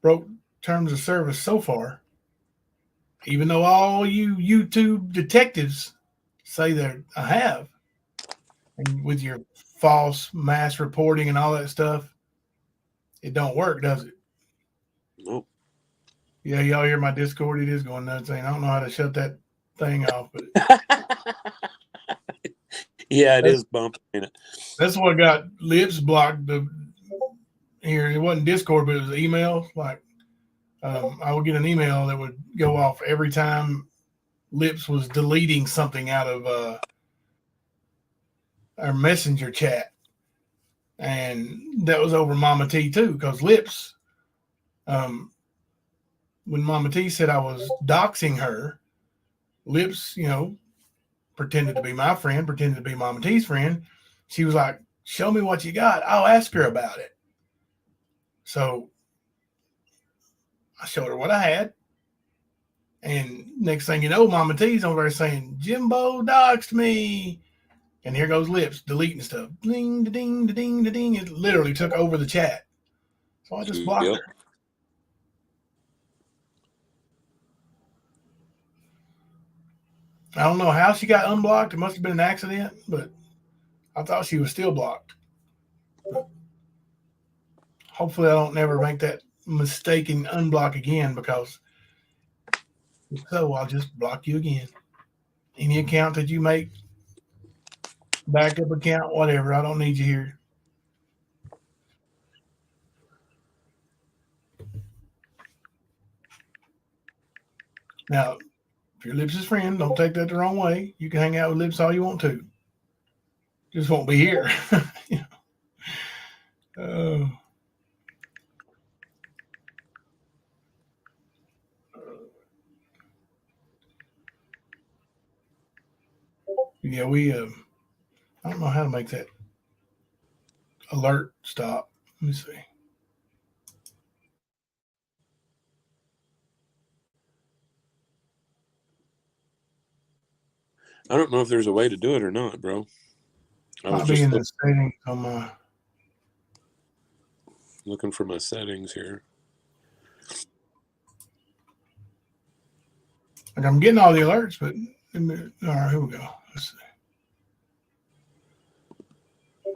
[SPEAKER 3] broke terms of service so far, even though all you YouTube detectives say that I have. And with your false mass reporting and all that stuff, it don't work, does it?
[SPEAKER 2] Nope.
[SPEAKER 3] Yeah, y'all hear my Discord? It is going nuts saying I don't know how to shut that thing off, but
[SPEAKER 2] Yeah, it is bumping, ain't it?
[SPEAKER 3] that's what got lips blocked. Here, it wasn't Discord, but it was email. Like, I would get an email that would go off every time Lips was deleting something out of our messenger chat, and that was over Mama T too, because Lips, when Mama T said I was doxing her, Lips, pretended to be my friend, pretended to be Mama T's friend. She was like, "Show me what you got. I'll ask her about it." So I showed her what I had. And next thing you know, Mama T's over there saying, "Jimbo doxed me." And here goes Lips deleting stuff. Ding, ding, ding, ding. It literally took over the chat. So I just blocked her. I don't know how she got unblocked. It must have been an accident, but I thought she was still blocked. But hopefully I don't never make that mistake and unblock again, because if so, I'll just block you again. Any account that you make, backup account, whatever, I don't need you here. Now, if you're Lips' friend, don't take that the wrong way. You can hang out with Lips all you want to. Just won't be here. Yeah, I don't know how to make that alert stop. Let me see.
[SPEAKER 2] I don't know if there's a way to do it or not, bro.
[SPEAKER 3] I'll be in the settings on my.
[SPEAKER 2] Looking for my settings here.
[SPEAKER 3] Like, I'm getting all the alerts, but all right, here we go. Let's see.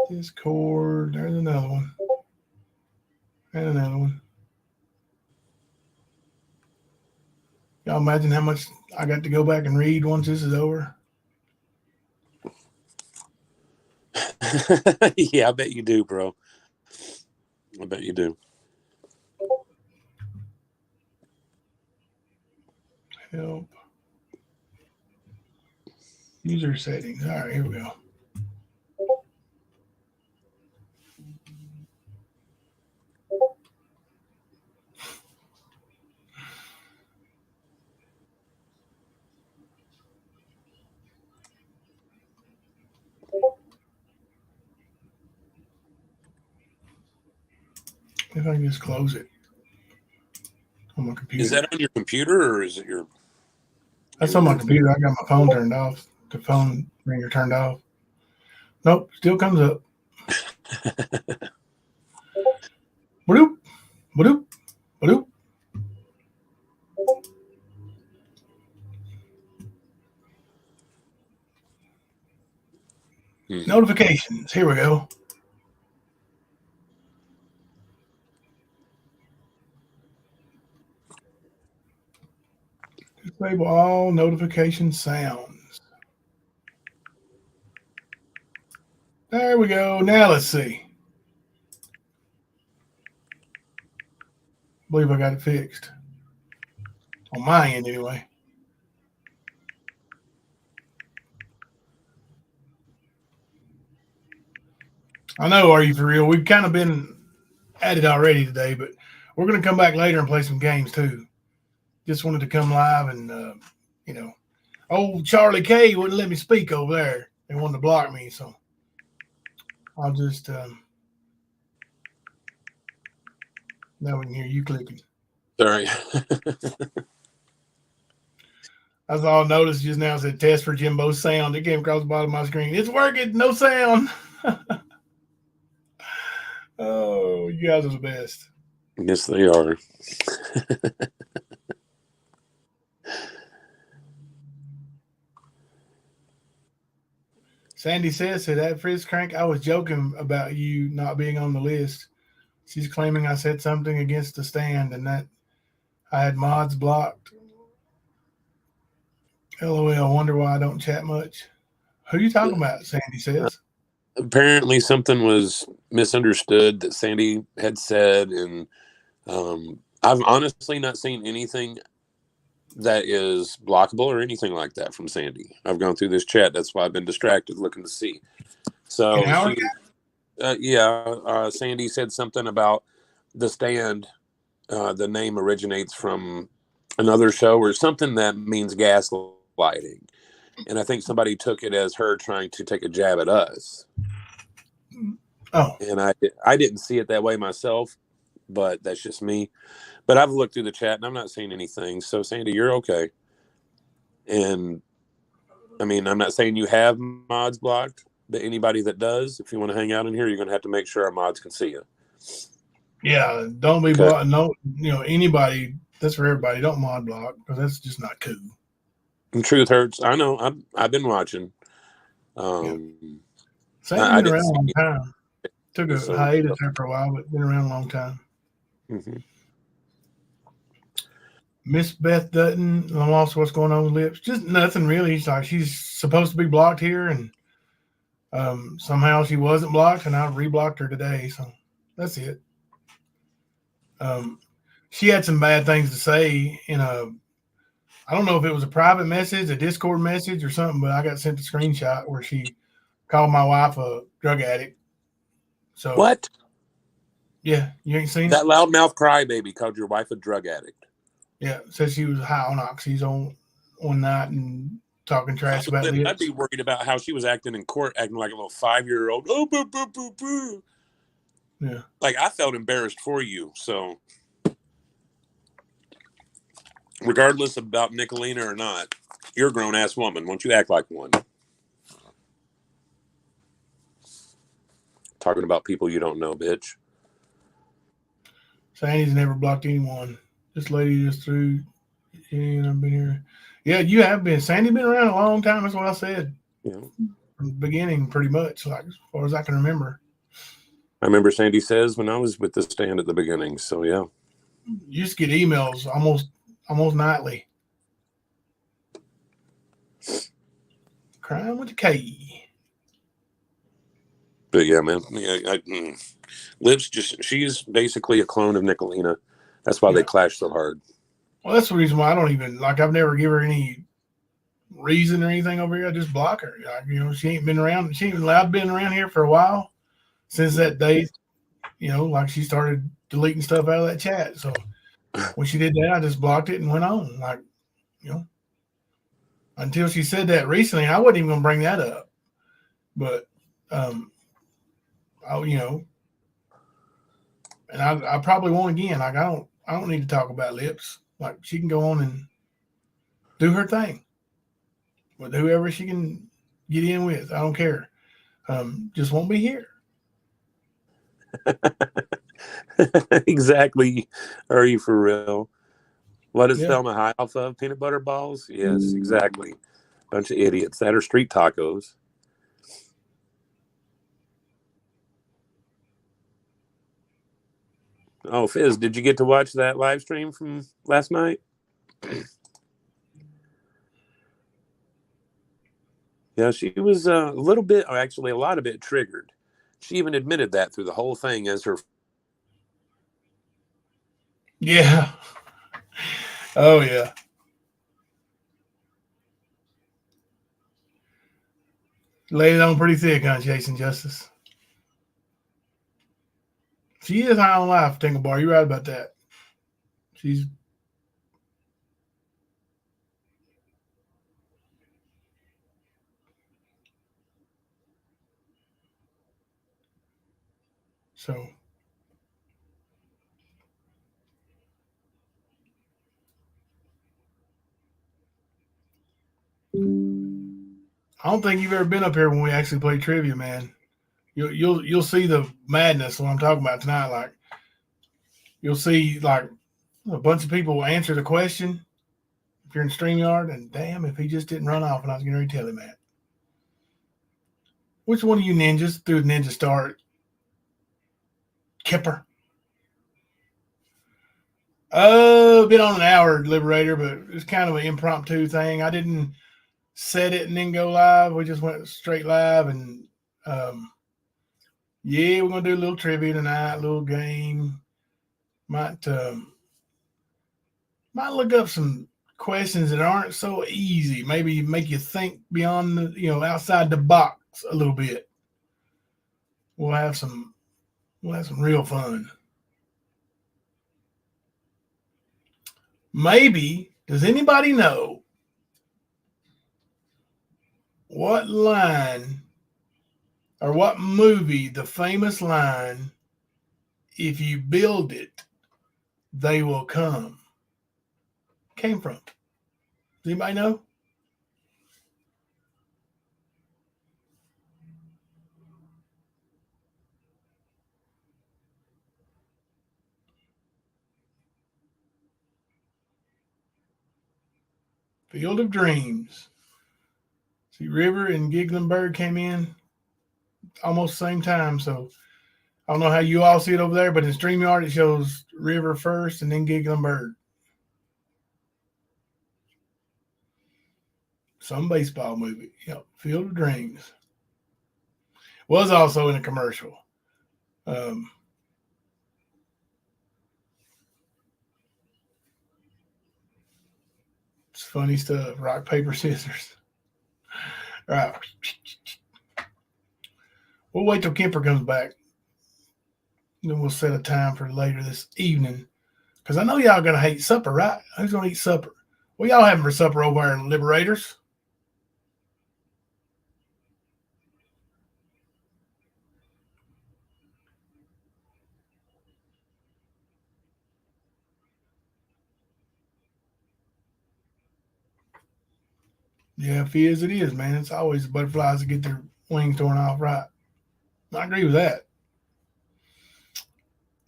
[SPEAKER 3] Discord. There's another one. And another one. Y'all imagine how much I got to go back and read once this is over?
[SPEAKER 2] Yeah, I bet you do, bro. I bet you do.
[SPEAKER 3] Help. User settings. All right, here we go. If I can just close it on my computer.
[SPEAKER 2] Is that on your computer or is it your?
[SPEAKER 3] That's on my computer. I got my phone turned off. The phone ringer turned off. Nope, still comes up. Bloop, bloop, bloop. Notifications. Here we go. Disable all notification sounds. There we go. Now let's see. I believe I got it fixed. On my end, anyway. I know, are you for real? We've kind of been at it already today, but we're going to come back later and play some games too. Just wanted to come live and, old Charlie K wouldn't let me speak over there. They wanted to block me, so I'll just, now we can hear you clicking.
[SPEAKER 2] Sorry.
[SPEAKER 3] That's all I noticed just now. It said test for Jimbo's sound. It came across the bottom of my screen. It's working. No sound. Oh, you guys are the best.
[SPEAKER 2] Yes, they are.
[SPEAKER 3] Sandy says to that Frizz Crank, I was joking about you not being on the list. She's claiming I said something against the stand and that I had mods blocked. LOL, wonder why I don't chat much. Who are you talking about? Sandy says.
[SPEAKER 2] Apparently, something was misunderstood that Sandy had said, and I've honestly not seen anything that is blockable or anything like that from Sandy. I've gone through this chat. That's why I've been distracted looking to see.
[SPEAKER 3] An
[SPEAKER 2] So
[SPEAKER 3] hour
[SPEAKER 2] yeah, Sandy said something about the stand. The name originates from another show or something that means gaslighting. And I think somebody took it as her trying to take a jab at us.
[SPEAKER 3] Oh.
[SPEAKER 2] And I didn't see it that way myself, but that's just me. But I've looked through the chat and I'm not seeing anything. So Sandy, you're okay. And I mean, I'm not saying you have mods blocked, but anybody that does, if you want to hang out in here, you're going to have to make sure our mods can see you.
[SPEAKER 3] Yeah, don't be
[SPEAKER 2] Okay.
[SPEAKER 3] blocked. No, anybody. That's for everybody. Don't mod block because that's just not cool.
[SPEAKER 2] And truth hurts. I know. I've been watching.
[SPEAKER 3] Sandy's been around a long time. Took a
[SPEAKER 2] So,
[SPEAKER 3] hiatus there for a while, but been around a long time.
[SPEAKER 2] Mm-hmm.
[SPEAKER 3] Miss Beth Dutton, I lost what's going on with Lips. Just nothing really. She's supposed to be blocked here, and somehow she wasn't blocked, and I reblocked her today. So that's it. She had some bad things to say in a. I don't know if it was a private message, a Discord message, or something, but I got sent a screenshot where she called my wife a drug addict. So
[SPEAKER 2] What?
[SPEAKER 3] Yeah, you ain't seen
[SPEAKER 2] that
[SPEAKER 3] it?
[SPEAKER 2] loudmouth crybaby called your wife a drug addict.
[SPEAKER 3] Yeah, said she was high on oxys one night and talking trash about Lips.
[SPEAKER 2] I'd be worried about how she was acting in court, acting like a little 5-year-old. Oh, boo, boo, boo, boo.
[SPEAKER 3] Yeah.
[SPEAKER 2] Like, I felt embarrassed for you. So, regardless about Nicolina or not, you're a grown-ass woman. Won't you act like one? Talking about people you don't know, bitch.
[SPEAKER 3] Sandy's never blocked anyone. This lady just threw. I've been here. Yeah, you have been. Sandy been around a long time. That's what I said.
[SPEAKER 2] Yeah.
[SPEAKER 3] From the beginning, pretty much, like as far as I can remember.
[SPEAKER 2] I remember Sandy says when I was with the stand at the beginning. So yeah.
[SPEAKER 3] You used to get emails almost nightly. Crying with the K.
[SPEAKER 2] But yeah, man. Liv's she's basically a clone of Nicolina. That's why they clash so hard.
[SPEAKER 3] Well, that's the reason why I don't even I've never give her any reason or anything over here. I just block her. She ain't been around. She ain't allowed been around here for a while since that day. She started deleting stuff out of that chat. So when she did that, I just blocked it and went on. Until she said that recently, I wasn't even gonna bring that up. But and I probably won't again. I don't need to talk about Lips. Like, she can go on and do her thing with whoever she can get in with. I don't care. Just won't be here.
[SPEAKER 2] Exactly. Are you for real? What is Thelma high off of? Peanut butter balls? Yes, exactly. Bunch of idiots that are street tacos. Oh, Fizz, did you get to watch that live stream from last night? Yeah, she was a little bit, or actually a lot of it, triggered. She even admitted that through the whole thing as her.
[SPEAKER 3] Yeah. Oh, yeah. Laid it on pretty thick on Chasing Justice. She is high on life, Tinklebar. You're right about that. She's so. I don't think you've ever been up here when we actually play trivia, man. You'll see the madness what I'm talking about tonight. Like you'll see like a bunch of people will answer the question if you're in StreamYard, and damn if he just didn't run off and I was going to tell him that. Which one of you ninjas threw the ninja star at Kipper? Been on an hour, Liberator, but it's kind of an impromptu thing. I didn't set it and then go live. We just went straight live, and yeah, we're gonna do a little trivia tonight, a little game. Might look up some questions that aren't so easy. Maybe make you think beyond the outside the box a little bit. We'll have some real fun. Maybe, does anybody know what line or what movie the famous line, if you build it, they will come, came from? Does anybody know? Field of Dreams. See, River and Giggling Bird came in almost same time, so I don't know how you all see it over there, but in StreamYard it shows River first and then Giggling Bird. Some baseball movie. Yep, Field of Dreams. Was also in a commercial. It's funny stuff. Rock, paper, scissors. All right. We'll wait till Kemper comes back. Then we'll set a time for later this evening. Because I know y'all going to hate supper, right? Who's going to eat supper? What y'all having for supper over there in Liberators? Yeah, if he is, it is, man. It's always the butterflies that get their wings torn off, right? I agree with that.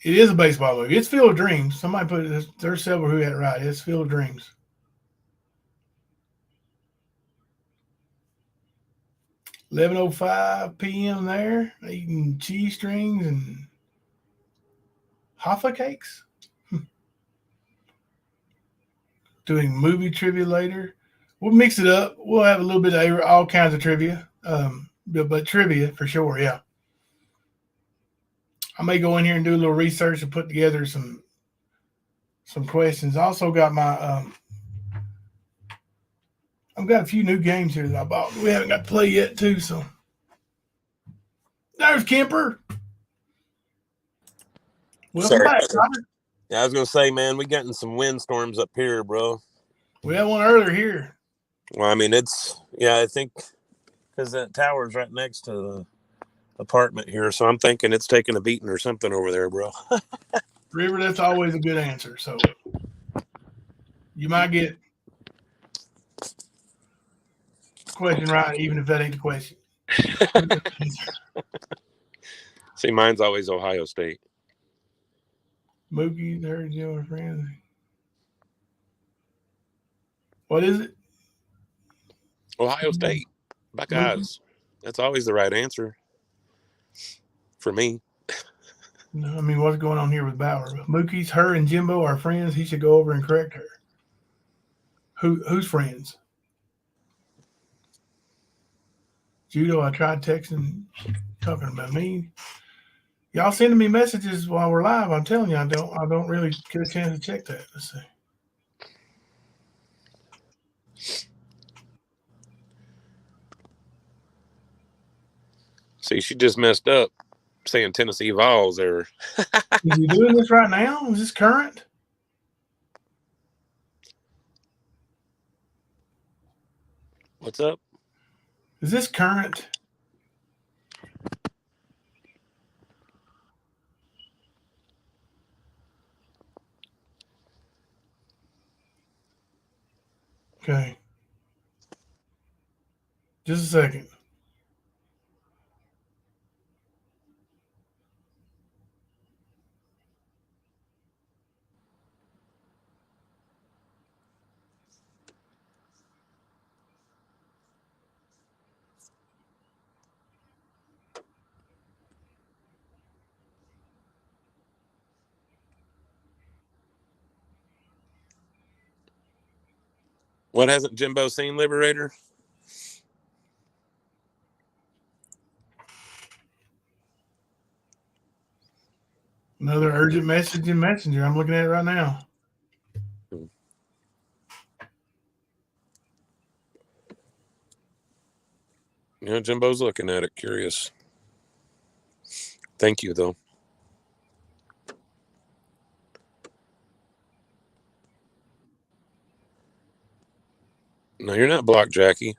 [SPEAKER 3] It is a baseball movie. It's Field of Dreams. Somebody put it. There's several who had it right. It's Field of Dreams. 11:05 p.m. there, eating cheese strings and Hoffa cakes. Doing movie trivia later. We'll mix it up. We'll have a little bit of all kinds of trivia, but trivia for sure, yeah. I may go in here and do a little research and put together some questions. I also got my I've got a few new games here that I bought. We haven't got to play yet, too. So there's Kemper. Welcome back, Robert.
[SPEAKER 2] Yeah, I was gonna say, man, we getting some windstorms up here, bro.
[SPEAKER 3] We had one earlier here.
[SPEAKER 2] Well, I mean, I think because that tower's right next to the apartment here, so I'm thinking it's taking a beating or something over there, bro.
[SPEAKER 3] River, that's always a good answer. So you might get the question right, even if that ain't the question.
[SPEAKER 2] See, mine's always Ohio State.
[SPEAKER 3] Mookie, there's your friend. What is it?
[SPEAKER 2] Ohio State. Buckeyes. That's always the right answer for me.
[SPEAKER 3] No, I mean, what's going on here with Bauer? Mookie's, her and Jimbo are friends. He should go over and correct her. Who's friends? Judo, I tried texting, talking about me. Y'all sending me messages while we're live. I'm telling you, I don't really get a chance to check that. Let's see.
[SPEAKER 2] See, she just messed up saying Tennessee Vols there.
[SPEAKER 3] Is he doing this right now? Is this current?
[SPEAKER 2] What's up?
[SPEAKER 3] Is this current? Okay. Just a second.
[SPEAKER 2] What hasn't Jimbo seen, Liberator?
[SPEAKER 3] Another urgent message in Messenger. I'm looking at it right now.
[SPEAKER 2] Yeah, Jimbo's looking at it, curious. Thank you, though. No, you're not blocked, Jackie.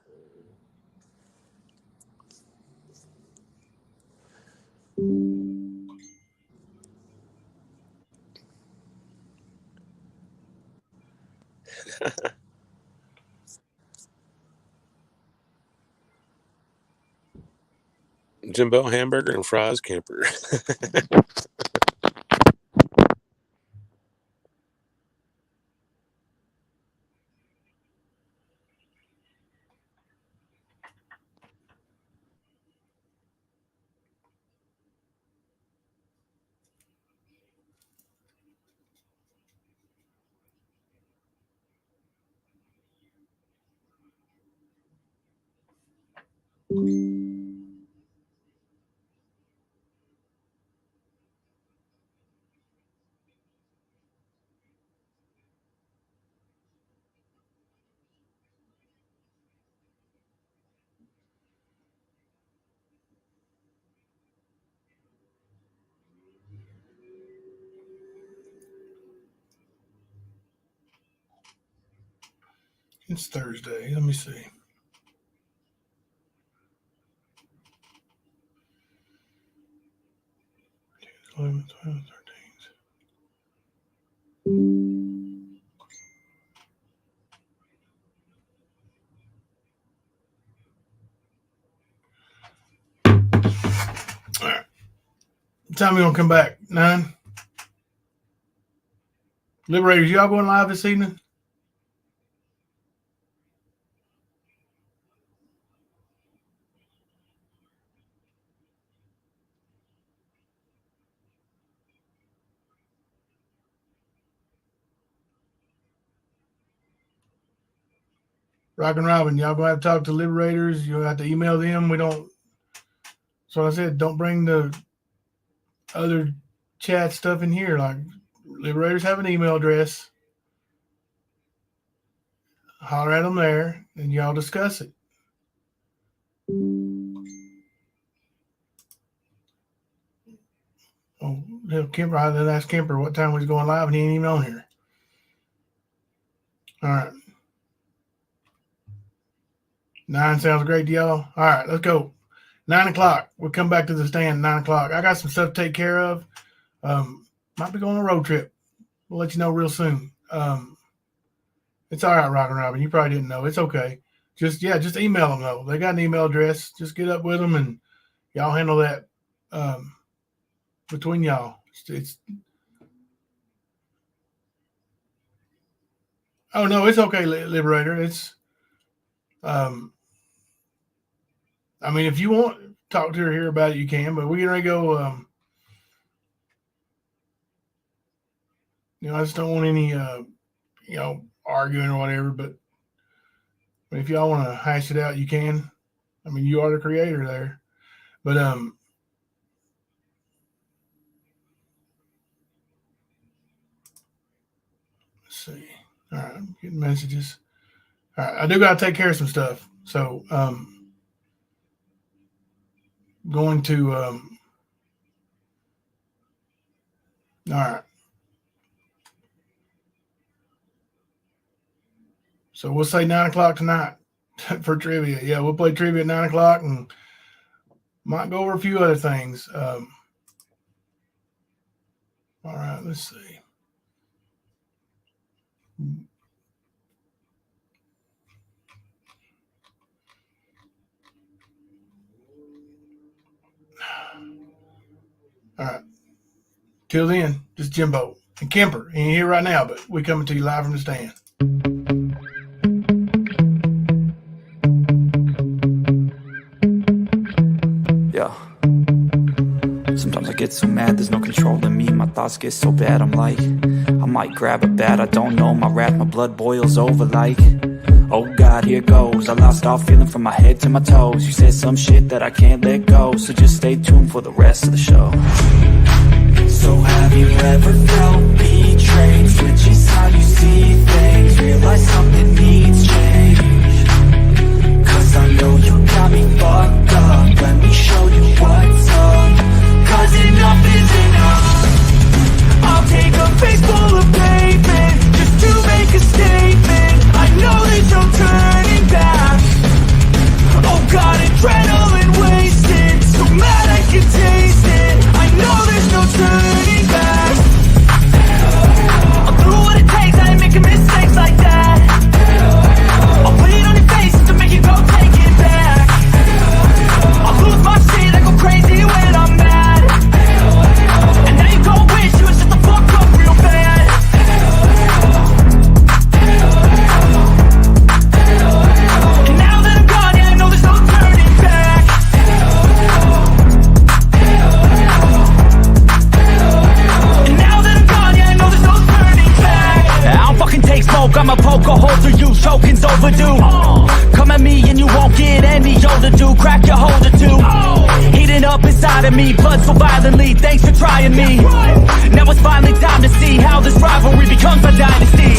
[SPEAKER 2] Jimbo, hamburger and fries, camper.
[SPEAKER 3] It's Thursday. Let me see. All right. What time we gonna come back? 9? Liberators, y'all going live this evening? Rock and Robin, y'all gonna have to talk to Liberators. You'll have to email them. We don't. So I said, don't bring the other chat stuff in here. Like, Liberators have an email address. Holler at them there, and y'all discuss it. Oh, Kemper, I then asked Kemper what time was going live, and he ain't even on here. All right. 9 sounds great to y'all. All right, let's go. 9 o'clock. We'll come back to the stand 9 o'clock. I got some stuff to take care of. Might be going on a road trip. We'll let you know real soon. It's all right, Rock and Robin. You probably didn't know. It's okay. Just email them though. They got an email address. Just get up with them and y'all handle that between y'all. It's oh no, it's okay, Liberator. It's I mean, if you want to talk to her here about it, you can. But we're gonna go. I just don't want any arguing or whatever. But if y'all want to hash it out, you can. I mean, you are the creator there. But let's see. All right, I'm getting messages. All right, I do got to take care of some stuff. So going to all right. So we'll say 9 o'clock tonight for trivia. Yeah, we'll play trivia at 9 o'clock and might go over a few other things. All right, let's see. All right. Till then, just Jimbo and Kemper. He ain't here right now, but we coming to you live from the stand.
[SPEAKER 1] Yeah. Sometimes I get so mad, there's no controlling me. My thoughts get so bad, I'm like, I might grab a bat, I don't know. My wrath, my blood boils over like, oh God, here goes. I lost all feeling from my head to my toes. You said some shit that I can't let go, so just stay tuned for the rest of the show. So have you ever felt betrayed? Switches how you see things, realize something needs change. Cause I know you got me fucked up, let me show you what's up. Cause enough is enough. I'll take a face full of pavement just to make a statement. I know there's no turning back. Oh God, adrenaline wasted, so mad I can taste it. I know there's no turning back. I'll do what it takes, I ain't making mistakes like that. I'll put it on your face to make you go take it back. I'll lose my shit, I go crazy when I'm mad. And now you gon' wish you would shut the fuck up real bad. And now that I'm gone, yeah, I know there's no turning back. And now that I'm gone, yeah, I know there's no turning back. I don't fucking take smoke, I'm a poker hole through you, choking's overdue. Come at me and you won't get any older, dude. Crack your holder too. Heating up inside of me, blood so violently. Thanks for trying me. Now it's finally time to see how this rivalry becomes a dynasty.